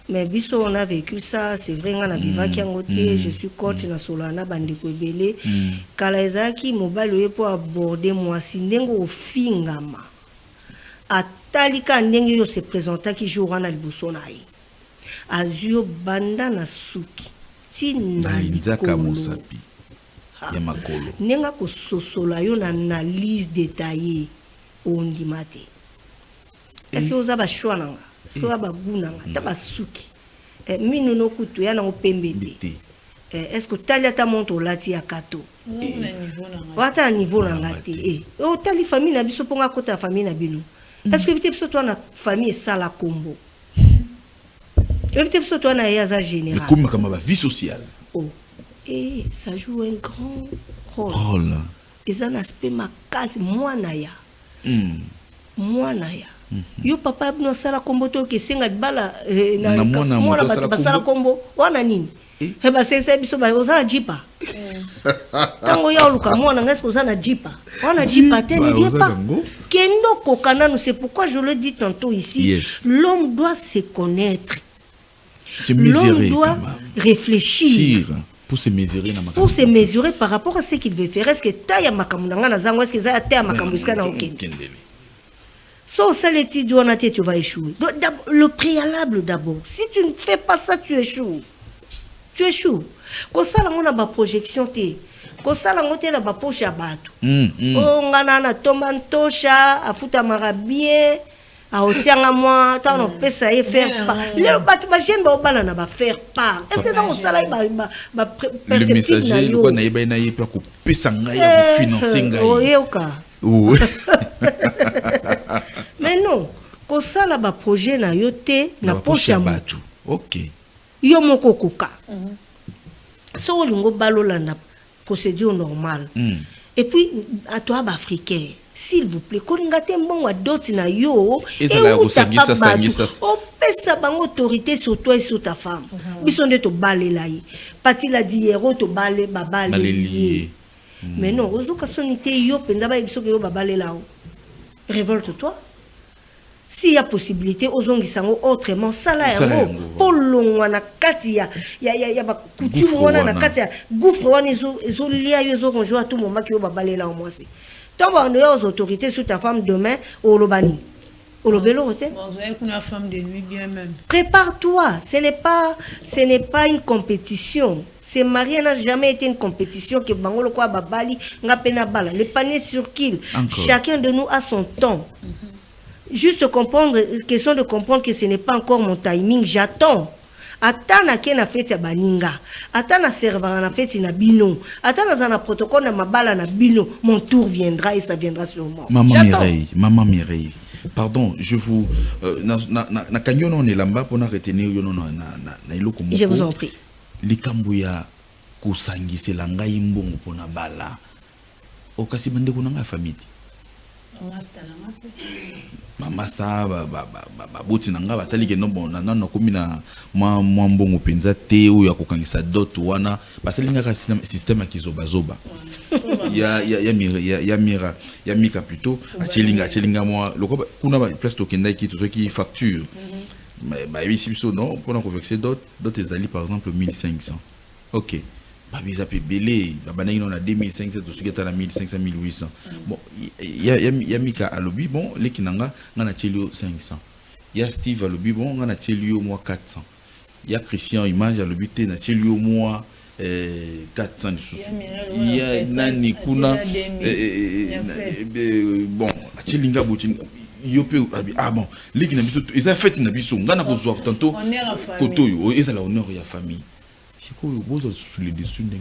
Mais biso on a vécu ça, c'est vrai, on a vécu qui côté, je suis coach na solana bandeko ebele. Kala ezaki mobile pour aborder moi si ndengo ofingama. Atalika ndenge yo se présenta ki jour na liboso na ye. Azio banda na suki. Tina likolo mosapi. Ya makolo. Nenga ko sosola yo na analyse détaillée ondimate. Est-ce que vous avez choix nanga? Est-ce que vous avez tabasuki minu no kutu ya na opembete est-ce que talia ta monto lati ya kato wata niveau na ngate o tali famille na biso ponga kota famille na bino est-ce que bité biso toi na famille sala kombo bité biso toi na yaza général comme ba vie sociale ça joue un grand rôle et un aspect makasi mwana ya yo papa no sala kombo to ke senga bala na mwana basala kombo wana nini heba sese biso ba ozana jipa tango ya luka mwana ngesko ozana jipa wana jipa te ne vient pas kendo kokana nous c'est pourquoi je le dis tantôt ici l'homme doit se connaître, l'homme doit réfléchir pour se mesurer par rapport à ce qu'il veut faire. Est-ce que taya makamuna na zango est-ce que za taya makambuska na okende. So, ça l'étude, tu vas échouer. Donc, le préalable d'abord. Si tu ne fais pas ça, tu échoues. Tu échoues. Quand ça, on a ma projection, quand ça, on a ma poche à battre. On a tomantocha, à foutre à marabie, à otianga moi, tant on peut ça y faire part. Le bateau, ma gêne, va faire part. Est-ce que dans ça, il va le messager, le naïba, peut couper sa ngaïa, financer oui. Mais non, quand ça là bas projet na yote na poche à mutu. OK. Yo moko koka. So lingo balola na procédure normale. Et puis à toi ba africain, s'il vous plaît, ko ngate mbongo dot na yo et ou ta pas o pesa bango autorité sur toi et sur ta femme. Bisonde to balela yi. Pati la diero to bale babale lié. Mais non, ozoka sonité yo penza ba biso ke yo babale lao. Révolte-toi. S'il y a possibilité, ozongisango autrement, sala yango, polongwa na kati ya ba coutume wana na kati ya gouffre wana ezo lia yo ezo ronjo à tout moment ki yo babale lao moi c'est. Tant ba on aux autorités sur ta femme demain au lobani. Au lobelo roté. Bon, vous avez une femme de nuit bien même. Prépare-toi, ce n'est pas une compétition. Ce mariage n'a jamais été une compétition que bangolo kwa babali ngapena bala. Le panier sur kill. Chacun de nous a son temps. Juste comprendre, question de comprendre que ce n'est pas encore mon timing, j'attends. Attends na kena fête ya baninga. Attends na serveur na fête na bino. Attends na protocole na mabala na bino. Mon tour viendra et ça viendra sur moi. Maman Mireille. Pardon, je vous na kanyono on est là-bas pour na retenir yo na iloko moko. Je vous en prie. Likambuya kusangise la ngai mbongo pona bala. Okasi bande kuna famille. Mama sa ba boti nanga batali ke no bon na komina mwa mbongo penza te ou ya kokangisa dot wana basalinga ka système akizoba ya mika plutôt achelinga moi loko kuna ba place to kenda ki to qui facture mais ba ici biso non pour na convexer dot ezali par exemple 1500. OK. ils appellent belé, on a 2500, tout ce qui est à 1500, 1800. Bon, il y a Mika à l'obbi, bon, les Kinanga, on a Tchelio 500. Il y a Steve à l'obbi, bon, on a Tchelio moins 400. Il y a Christian Image à l'obbi, on a Tchelio moins 400. Il y a Nani Kuna, bon, Tchelinga Boutin. Ah bon, les qui ils ont fait une abisso, on a besoin tantôt, Kotoyo, ils ont l'honneur de la famille. Si vous avez sous les dessous de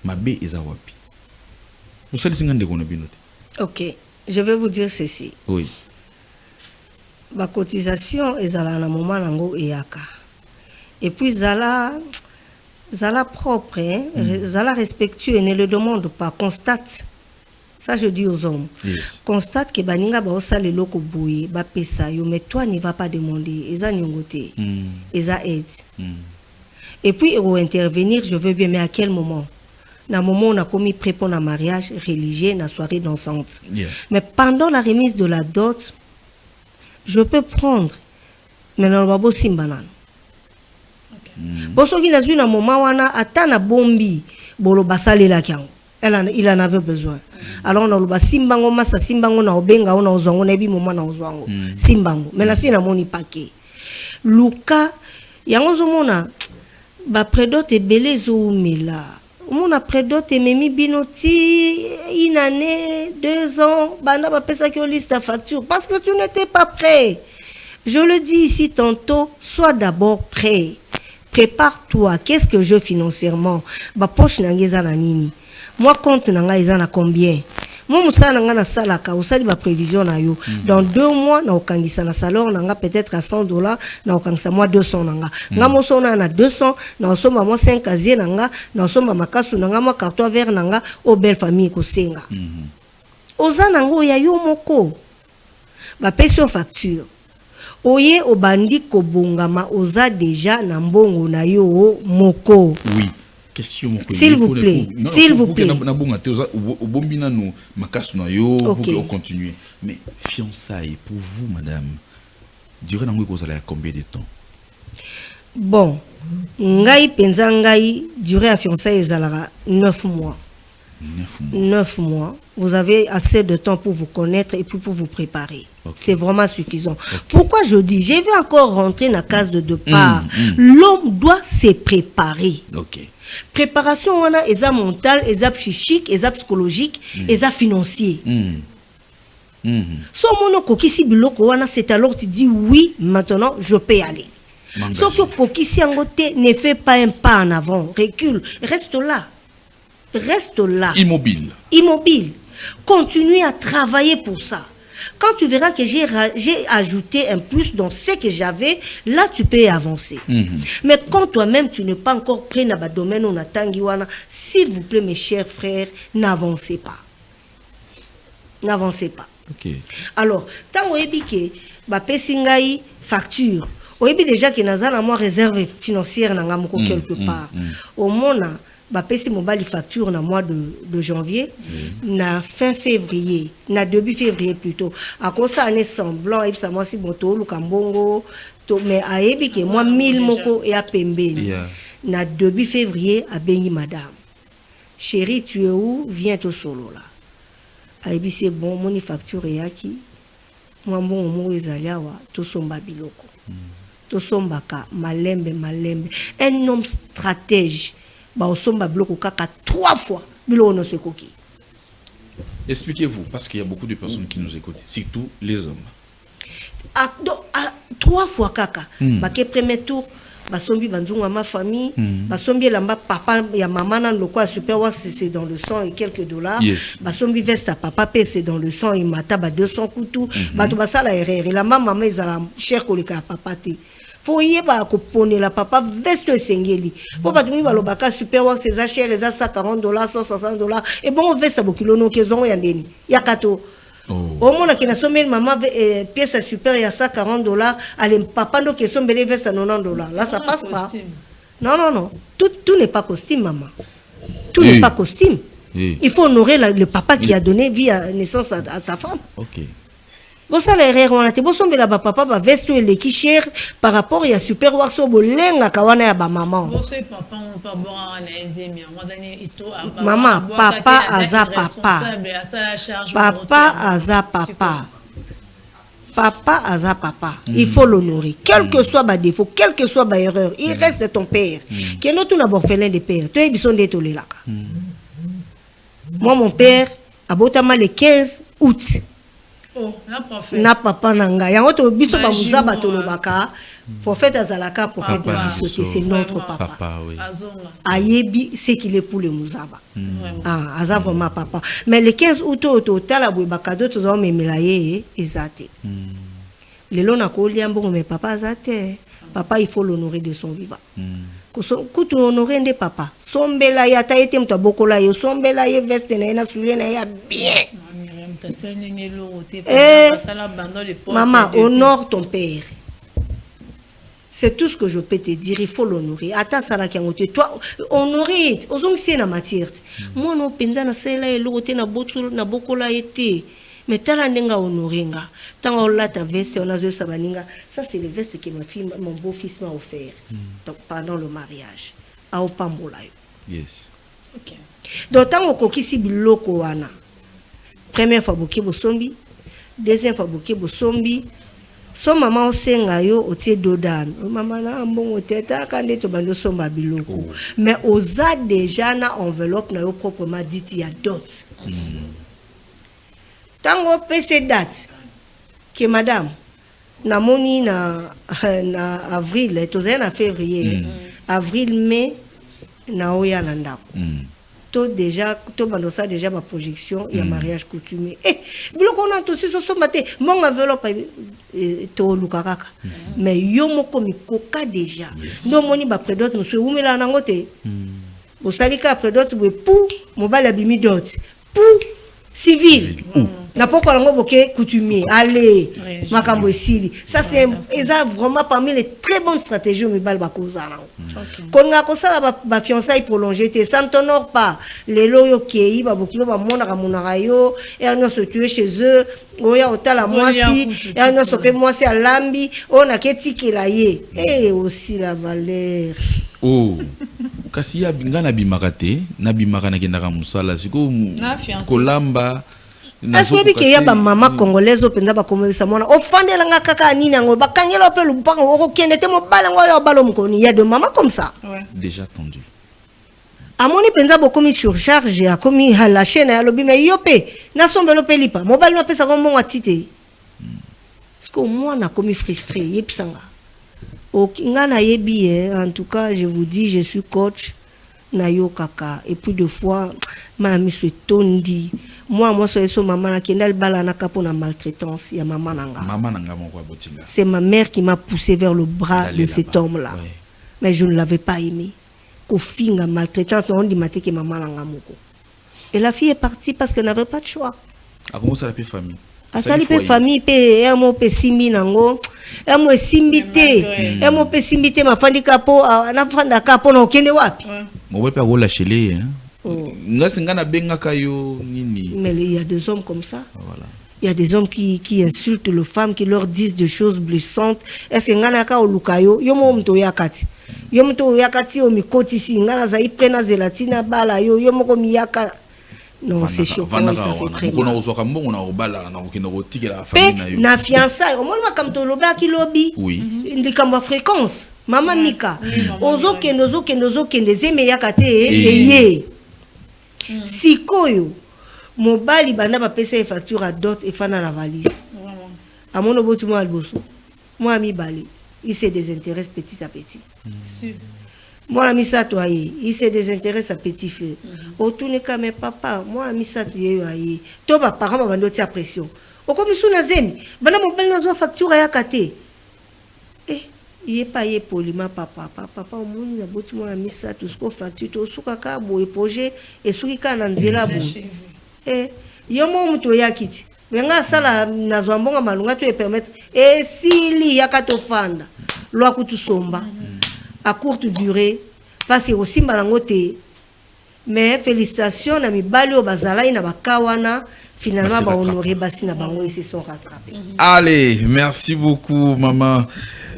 ma bé est à Wapi. Vous savez ce que vous avez noté. Ok, je vais vous dire ceci. Oui. La cotisation est à la moment nango eyaka. Et puis zala propre, zala respectueux, ne le demande pas, constate. Ça, je dis aux hommes. Yes. Constate que baninga ba osale loko bouye, ba pesa yo, mais toi ne va pas demander. Eza nyongote, eza aide. Et puis il faut intervenir, je veux bien, mais à quel moment? Dans le moment où on a commis pré pour un mariage religieux, la soirée dansante. Yeah. Mais pendant la remise de la dot, je peux prendre. Mais dans le babo simbanan. Pour ceux qui n'ont un moment où on a atteint la bombi, bolo basale la kiango. Il en avait besoin. Alors on a le simbango massa simbango na obenga on a ozango na bi moment na ozango simbango. Mais là c'est na moni paquet. Luka yango zomona ba prédote belé zo mela. On a prédote memi binoti une année 2 ans banda ba pesa ki liste à facture parce que tu n'étais pas prêt. Je le dis ici tantôt, sois d'abord prêt. Prépare-toi. Qu'est-ce que je financièrement? Ba poche nangeza na nini? Moi, compte nanga izana combien? Moi, moussa nanga na salaka, osali ba prévision na yo. Dans 2 mois, na okangisa na salaire nanga peut-être à $100, na okangisa moi 200 nanga. Nga moso na 200, na osoma moi 5 casier nanga, na osoma makasu nanga moi carton vert nanga, o belle famille ko senga. Oza nango ya yo moko. Ba pesa facture. Oye obandi ko bongama oza déjà na mbongo na yo moko. Oui. S'il vous plaît, s'il vous plaît. Pour continuer. Mais fiançailles, pour vous, madame, durée combien de temps? Bon, ngai penza ngai durée à fiançailles ezalaka 9 mois. 9 mois. Vous avez assez de temps pour vous connaître et puis pour vous préparer. C'est vraiment suffisant. Pourquoi je dis, je vais encore rentrer dans la case de départ. L'homme doit se préparer. Préparation, on a eza mental, eza psychique, eza psychologique, eza financier. So mono kokisi biloko wana, c'est alors tu dis oui, maintenant je peux y aller. So que kokisi angote ne fait pas un pas en avant, recule, reste là. Reste là. Immobile. Immobile. Continue à travailler pour ça. Quand tu verras que j'ai ajouté un plus dans ce que j'avais, là tu peux avancer. Mais quand toi-même tu n'es pas encore prêt dans le domaine où on attend, s'il vous plaît mes chers frères, n'avancez pas. N'avancez pas. Alors, tant que tu as fait facture, tu as déjà que tu as une réserve financière quelque part. Au moins, bah pesi mobile facture na mois de janvier na fin février na début février plutôt à cause ça année semblant et ça moi si boto lu kambongo to mais ayebi que moi 1000 moko et a pembeni na début février a bengi madame chérie tu es où viens au solo là ayebi c'est bon mon facture et aki moi bon mo ezalia wa to somba biloko to somba ka malembe un homme stratège. Trois fois. Expliquez-vous, parce qu'il y a beaucoup de personnes qui nous écoutent, surtout les hommes. 3 fois kaka. Baké premier tour, basombi banzunga ma famille, basombi lamba papa ya maman nan loko super wax c'est dans le sang et quelques dollars. Basombi veste à papa c'est dans le sang et mata ba 200 couteaux. Bato basala erreur. La maman ezala cher kolika papa te. Faut y aller pour la papa veste sengeli. Pour pas tomber le baka super wax ces achats les ça $40 $60 et bon veste beaucoup no kezongo ya ndeni. Ya kato. Au moins qui na sommet maman pièce super ya ça $40 allez papa ndo qui sombe les veste à $90. Là ça passe pas. Non. Tout n'est pas costume maman. Tout n'est pas costume. Il faut honorer le papa qui a donné vie à naissance à sa femme. Bon ça l'erreur on a été bon sombe la papa va veste les qui cher par rapport à super warso bolenga kawana ya ba maman. Bon c'est papa on pas bon en ezemi on donné ito maman papa aza papa. Papa aza papa. Papa aza papa. Il faut l'honorer. Quel que soit ba défaut, quel que soit ba erreur, il reste ton père. Qui est notre orphelin de père. Toi ils sont des tolélaka. Moi mon père a botama le 15 août. Oh, na papa nanga yango to biso ba muzaba to lobaka prophète azalaka prophète na biso c'est notre papa oui. Ayebi c'est qu'il est pour le muzaba ah aza vraiment papa mais le 15 août to tala boy bakado to zo memela ye ezate lelo na ko liambo mais papa azate papa il faut l'honorer de son vivant kutu honorer nde papa sombela ya ta ete mto bokola yo sombela ye veste na ena soulier na ya bien. Maman, honore ton père. C'est tout ce que je peux te dire. Il faut l'honorer. Attends, ça là qui a monté. Toi, honorer. Osons c'est la matière. Moi, non, pendant na cela et l'autre na botu na bokola été. Mais t'as la nenga honorer nga. Tant on l'a ta veste, on a joué sa baninga. Ça c'est le veste que mon beau-fils m'a offert. Donc pendant le mariage. A Opambola. Yes. Ok. Donc tant on kokisi biloko wana. Première fois boké bosombi, deuxième fois boké bosombi. Son maman osenga yo otie dodan. Maman na mbongo teta kande to bando somba biloko. Mais oza déjà na enveloppe na yo proprement dit il y a dot. Tango pese date que madame na moni na avril to na février. Avril mai na oya na ndako. Déjà tout bando ça déjà ma projection il y a mariage coutumier biloko on a tous ce sont maté mon enveloppe to lukaka mais yo moko mikoka déjà no moni ba prédote monsieur umela nango te bo salika prédote bo pour mobile abimi dot pour civil na poko lango boké coutumier allez makambo esili ça c'est vraiment parmi les très bonnes stratégies mobile ba kozana kon nga ko sala ba fiançailles prolongées te ça ne t'honore pas les loyo kei ba bokilo ba mona ka monaka yo et on se tuer chez eux oya otala mwasi et on se fait mwasi à lambi on a ketikela ye et aussi la valeur oh kasi ya bingana bimakate na bimaka na kendaka musala siko kolamba. Est-ce que y a ba maman congolaise au penza ba komisa mona ofandela nga kaka nini ngo bakangela pe lupanga oko kendete mo bala ngo yo balo mkoni. Il y a de mamans comme ça. Ouais. Déjà tendu. Amoni penza bo komi surcharge a komi la chaîne ya lobi mais yopé na sombelo pe lipa mobile no pesa ko mbongo atite. Parce que moi na komi frustré yepsanga. O ngana yebi en tout cas je vous dis je suis coach na yo kaka et puis deux fois ma mi se tondi. Moi so maman na kendal bala na kapo na maltraitance ya maman nanga. Maman nanga mon quoi botinga. C'est ma mère qui m'a poussé vers le bras de cet homme-là. Ouais. Mais je ne l'avais pas aimé. Kofinga maltraitance on dit maté que maman nanga moko. Et la fille est partie parce qu'elle n'avait pas de choix. A comment ça la famille? A sali pe famille pe emo pe simbi nango. Emo simbité. Emo pe simbité ma fandi kapo na fanda kapo na okende wapi? Mo pe ko la chelé hein. Mais il y a des hommes comme ça. Voilà. Il y a des hommes qui insultent les femmes, qui leur disent des choses blessantes. Est-ce que ngana o lukayo yo mo mto yakati. Yo mto yakati o mikoti si ngana za iprena zelatina bala yo moko miyaka. Non, c'est choquant, ça fait très mal. Na fiançailles, au moins comme to loba ki lobi. Oui. Ndikamba fréquence. Maman Mika. Ozo ke les eme yakate eye. Sikoyo mobali bana ba pesa facture à dot et fana la valise. À mon obotu mo alboso. Moi mi bali, il se désintéresse petit à petit. Moi ami ça toi il se désintéresse à petit feu. Autourne ka mais papa, moi ami ça tu ye. To ba parents ba ndoti à pression. O comme sous na zemi, bana mobali na zo facture ya kate. Il est payé poliment papa au monde na boti mo na misa tout ce qu'on facture to suka ka boye projet et suki ka na nzela bo yo mo muto yakiti menga sala na zwambonga malunga to e permettre et sili yakato fanda lwa kutu somba à courte durée parce que aussi malango te mais félicitations na mibali o bazala ina bakawana finalement ba honorer basi na bango ils se sont rattrapés. Allez, merci beaucoup maman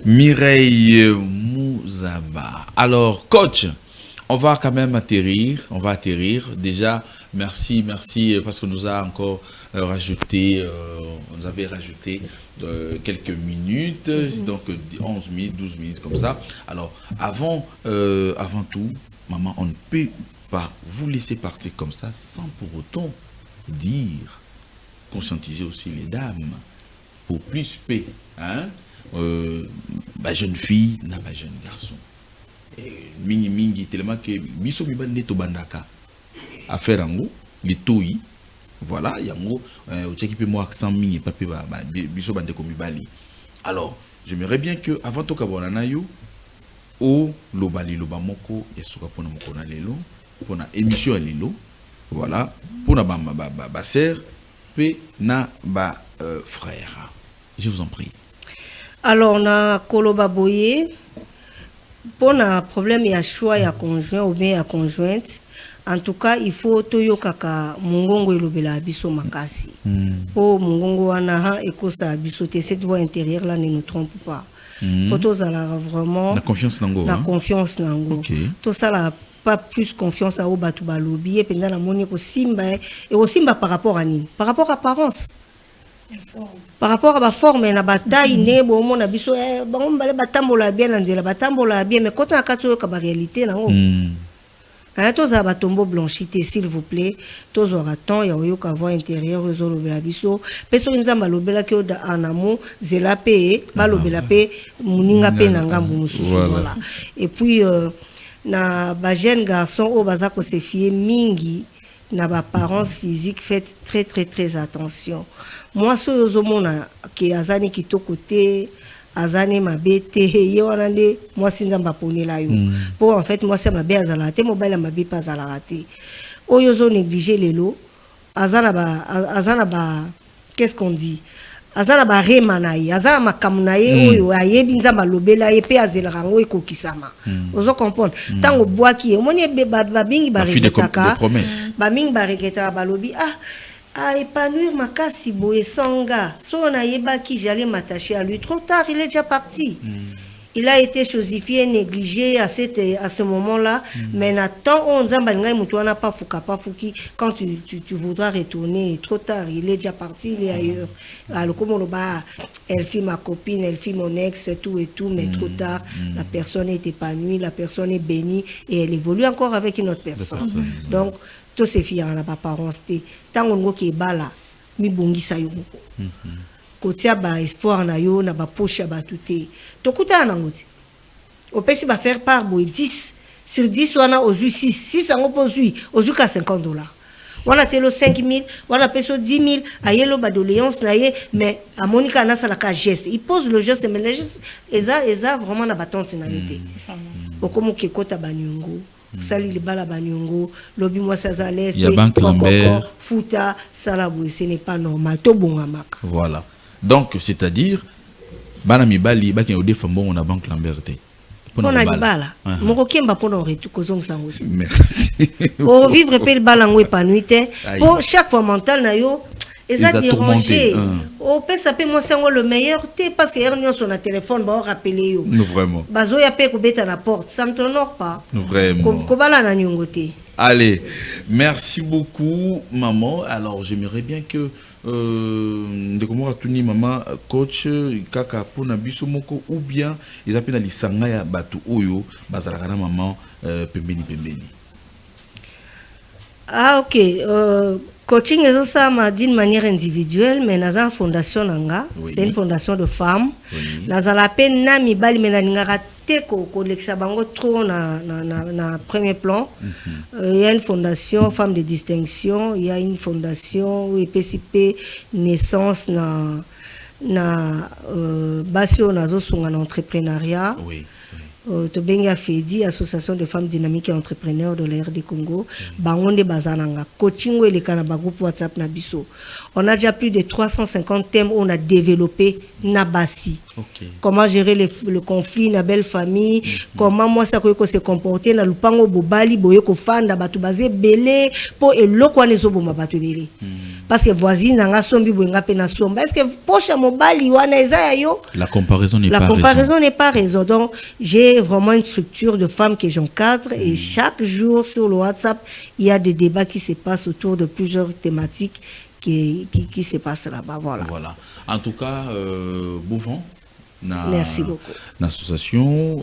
Mireille Mouzaba. Alors coach, on va quand même atterrir, déjà. Merci parce que nous a encore rajouté, vous avez rajouté quelques minutes, donc 11 minutes, 12 minutes comme ça. Alors avant tout, maman, on ne peut pas vous laisser partir comme ça sans pour autant dire, conscientiser aussi les dames pour plus paix, hein? Jeune fille, n'a pas jeune garçon. Mingi tellement que biso mibande to bandaka affaire ango litoi voilà yango au check pe moi accent mingi papi biso bande ko mibali. Alors j'aimerais bien que avant to kabona na yo o lobali lobamoko ya suka pona moko na lelo pona émission ya lelo voilà pona ba sœur pe na ba frère. Je vous en prie. Alors na koloba boye pour un problème il y a choix ya conjoint ou bien ya conjointe. En tout cas, il faut toyo kaka mungongo elobela biso makasi. Po mungongo wana ekosa biso te cette voix intérieure là ne nous trompe pas. Faut tozala vraiment la confiance nango. La confiance nango. Okay. Tout ça là pas plus confiance à obatu balobi et pendant la moni ko simba et au simba par rapport à ni, par rapport à apparence. Par rapport à la forme na bataille ne bo mo na biso bango mbale batambola bien na nzela batambola bien mais quand on a kato ka ba réalité nango. Hein, tous à batombo blanchité s'il vous plaît, tous aura temps ya oyo ka voix intérieure zo lobela biso, peso nzamba lobela ke oda anamo zela pe ba lobela pe muninga pe na ngambu mususu voilà. Et puis na ba jeune garçon o baza ko se fier mingi na ba apparence physique, faites très attention. Moi so yozo mona ke azani kitoko te azane mabete ye wanande moi sinzamba ponela yo pour en fait moi c'est mabe azalate mobile mabe pas azalate oyo zo négliger lelo azana ba qu'est-ce qu'on dit azana ba remanaye azana makamunaye oyo ayebi nzamba lobela ye pe azelera ngo ekokisama ozo comprendre tango boaki e moni ba bingi ba reketaka ba mingi ba reketaka balobi à épanouir makasi boye songa so na yeba qui j'allais m'attacher à lui trop tard il est déjà parti. Il a été chosifié, négligé à ce moment-là, mais n'attends on zamba ngai mutu wana pas fuki quand tu voudras retourner trop tard il est déjà parti il est ailleurs. Alors comme on ba elle fit ma copine, elle fit mon ex et tout mais trop tard la personne est épanouie, la personne est bénie et elle évolue encore avec une autre personne. Donc tout se fier à la apparence té tant on qui bala mi bongisa yo moko kotia ba espoir na yo na ba poche ba touté to kuta na ngoti au pesi ba faire part boy 10 sur 10 wana ozu 6 ango pozui ozu ka $50 wana telo 5000 wana peso 10000 ayelo ba doléance na ye mais a Monica na sala ka geste il pose le geste mais le geste eza vraiment na batante na yoté okomo ke kota banyongo sali le bala banyongo lobi moi ça à l'est futa salabou ce n'est pas normal to bongamaka. Voilà. Donc c'est-à-dire bana mibali ba ken odefa mbongo na banque Lambert te. Pona libala. Moko kemba pona retu kozong sango. Merci. Pour vivre pe le bala ngo épanoui te. Pour chaque fois mental na yo ça dérangé. Au pesa pe moi c'est le meilleur te parce que hier sur le téléphone ba rappeler yo. Vraiment. Bazo ya pe ko beta na porte, ça me t'honore pas. Vraiment. Ko bala na nyongote. Allez, merci beaucoup maman. Alors j'aimerais bien que ndeko tuni maman coach kaka pona biso moko ou bien ils appellent lisanga ya batu oyo bazalaka na maman pembeni. Ah ok, coaching est ça d'une manière individuelle mais dans une fondation nanga, c'est une fondation de femmes. Dans la peine na mibali menaninga ko lexa bango trop na premier plan. Il y a une fondation femmes de distinction, il y a une fondation PCP naissance na basio nazo sunga na entrepreneuriat. Tobenga Fedi, Association de femmes dynamiques et entrepreneurs de l'ère du Congo, Bangonde Bazananga, coaching et les Kanaba groupe WhatsApp Nabiso. On a déjà plus de 350 thèmes on a développé Nabasi. Comment gérer le conflit, na belle famille, comment moi ça ko se comporter na lupango bobali boye ko fanda batu bazé belé po eloko anezo boma batu belé. Parce que voisine nga sombi boyenga pe na somba. Est-ce que poche mobali wana eza yo? La comparaison n'est pas raison. Donc j'ai vraiment une structure de femmes que j'encadre et chaque jour sur le WhatsApp, il y a des débats qui se passent autour de plusieurs thématiques qui se passent là-bas. Voilà. En tout cas, bon vent. Merci beaucoup. L'association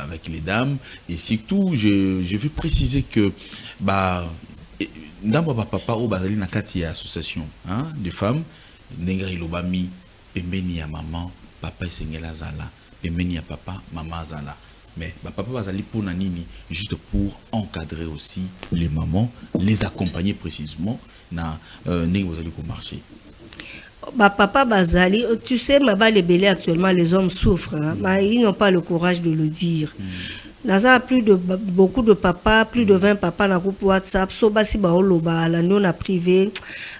avec les dames et surtout je veux préciser que dans papa au bazali na kati ya association de femmes nengari lobami pembeni ya maman papa esengela zala pembeni ya papa maman zala mais papa bazali pour nini juste pour encadrer aussi les mamans, les accompagner précisément na nengari bazali ko marcher. Papa Bazali, tu sais, les actuellement, les hommes souffrent, mais ils n'ont pas le courage de le dire. Naza beaucoup de papas, plus de 20 papas dans le groupe WhatsApp, Sobasi Baoloba, la non a privé,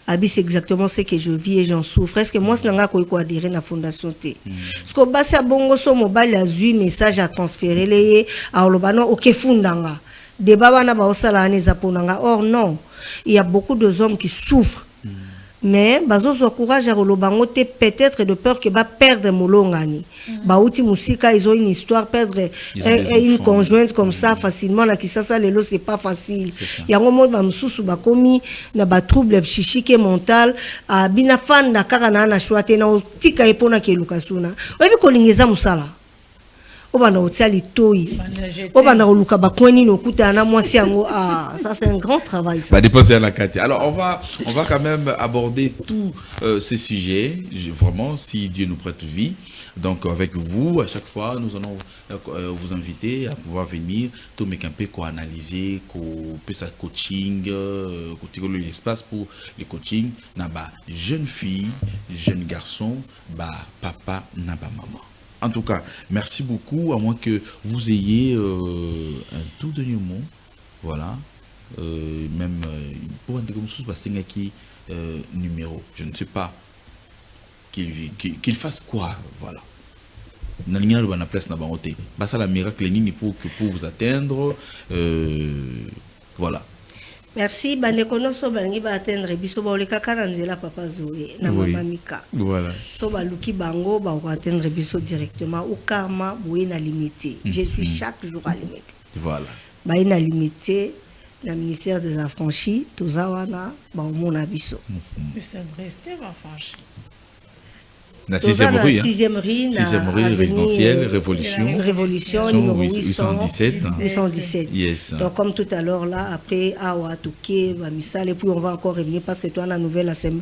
c'est exactement ce que je vis et j'en souffre. Est-ce que moi, je n'ai pas adhéré à la fondation T? Parce que Basi a bongo so mobile a eu message à transférer les à Olobano, ok, fundanga. Débat wana ba osala aneza ponanga. Or, non. Il y a beaucoup de hommes qui souffrent. Mais bazo so courage à rolobango te peut-être de peur que va perdre molongani bauti musika ils ont une histoire perdre une conjointe comme ça facilement na kisasa lelo c'est pas facile yango mo ba msusu ba komi na ba trouble psychique et mental bina fanda kaka na choate na tika epona ke lukasuna obi kolingeza musala obana otiali toi obana oluka ba kweni no kuta na mwasi yango ça c'est un grand travail ça. Dépasser à la Katia. Alors on va quand même aborder tous ces sujets vraiment si Dieu nous prête vie. Donc avec vous à chaque fois nous allons vous inviter à pouvoir venir tout me camper ko analyser ko pesa coaching ko l'espace pour le coaching na ba jeune fille, jeune garçon, ba papa na ba maman. En tout cas, merci beaucoup, à moins que vous ayez un tout dernier mot. Voilà. Même pour un numéro, je ne sais pas. Qu'il fasse quoi. Voilà. La miracle pour vous atteindre. Voilà. Merci. Bandekono so bangi ba atteindre biso ba oleka kana nzela papa Zoé na mama Mika. Voilà. So ba luki bango ba atteindre biso directement au karma boye na limité. Je suis chaque jour à limité. Voilà. Ba ina limité na ministère des affranchis tozawana ba omona biso. Ça rester affranchi. La 6e rue, 6e rue, résidentielle, Révolution, numéro 817. Yes. Donc comme tout à l'heure là, après Awa Touké, Misal, et puis on va encore revenir parce que toi on a nouvelle semaine,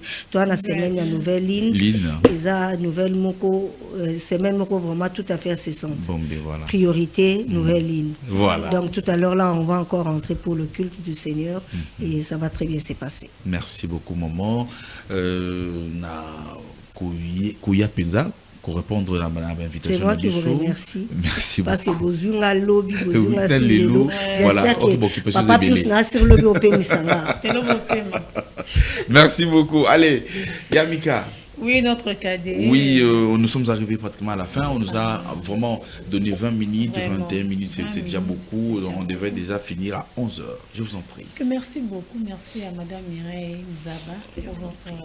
la nouvelle ligne. Et ça nouvelle moko semaine moko vraiment tout à fait incessante. Bon, voilà. Priorité, nouvelle ligne. Voilà. Donc tout à l'heure là, on va encore entrer pour le culte du Seigneur et ça va très bien se passer. Merci beaucoup maman. Kouya Penza, pour répondre à ma invitation. C'est moi qui vous remercie. Merci beaucoup. Parce que Bozunga Lobby, Bozunga Sulelo. Voilà, que papa plus n'a sur le Lobby Misanga. Merci beaucoup. Allez, Yamika. Oui, notre cadet. Oui, nous sommes arrivés pratiquement à la fin. On nous a vraiment donné 20 minutes, vraiment. 21 minutes, c'est déjà beaucoup. On devait déjà finir à 11h. Je vous en prie. Merci beaucoup. Merci à Madame Mireille Mzaba pour votre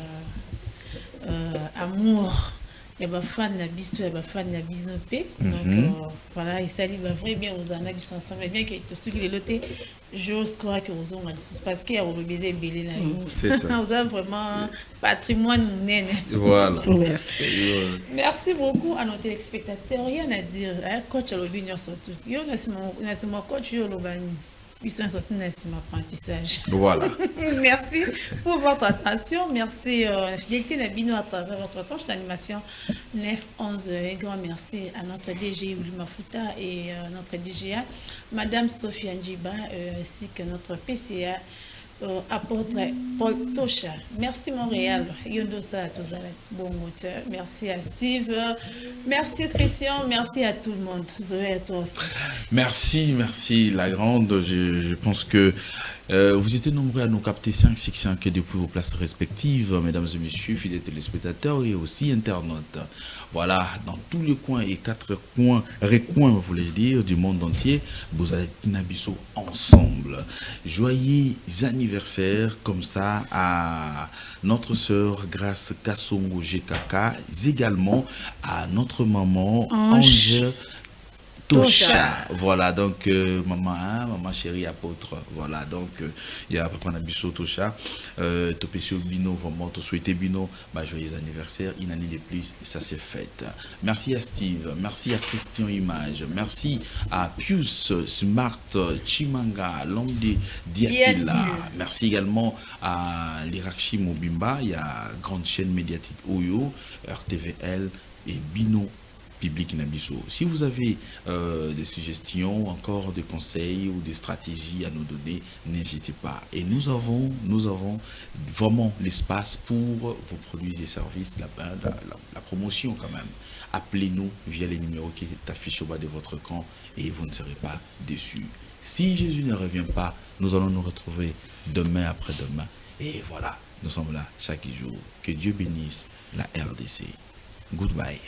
amour. Il y a des fans de Bissou, il y a des fans de Bisnopé. Donc voilà, il s'allie vraiment bien aux années qui sont ensemble. Bien que tout ce qui est loté, j'ose croire que vous avez parce qu'il y a un bébé belé là. C'est ça. Vous avez vraiment patrimoine monnaie. Voilà. Merci. Merci beaucoup à nos téléspectateurs. Rien à dire. Coach à l'opinion surtout. Yo, c'est mon coach, yo, l'obani. Apprentissage. Voilà. Merci pour votre attention. Merci fidélité Nabino à travers votre tranche d'animation 9-11. Un grand merci à notre DG Oulima Fouta et notre DGA, Madame Sophie Andjiba, ainsi que notre PCA, apôtre Paul Tosha. Merci Montréal. Yondosa Tozalat. Bon moteur. Merci à Steve. Merci Christian. Merci à tout le monde. Zoé à toi aussi. Merci la grande. Je pense que vous étiez nombreux à nous capter 565 depuis vos places respectives, mesdames et messieurs, fidèles téléspectateurs et aussi internautes. Voilà, dans tous les coins et 4 coins, recoins, voulais-je dire, du monde entier, vous allez Nabiso ensemble. Joyeux anniversaire comme ça à notre sœur Grâce Kassongo GKK, également à notre maman Ange Tosha. Voilà, donc maman chérie apôtre. Voilà, donc il y a Papa Nabiso Tosha, Topesio Bino, vraiment, te souhaiter Bino, joyeux anniversaire, une année de plus, et ça c'est fait. Merci à Steve, merci à Christian Image, merci à Pius Smart Chimanga, Lomde Diatila, merci également à l'Irakchi Mobimba, il y a grande chaîne médiatique Oyo, RTVL et Bino Public Nabiso. Si vous avez des suggestions, encore des conseils ou des stratégies à nous donner, n'hésitez pas. Et nous avons vraiment l'espace pour vos produits et services, la promotion quand même. Appelez-nous via les numéros qui affichent au bas de votre camp et vous ne serez pas déçus. Si Jésus ne revient pas, nous allons nous retrouver demain après-demain. Et voilà, nous sommes là chaque jour. Que Dieu bénisse la RDC. Goodbye.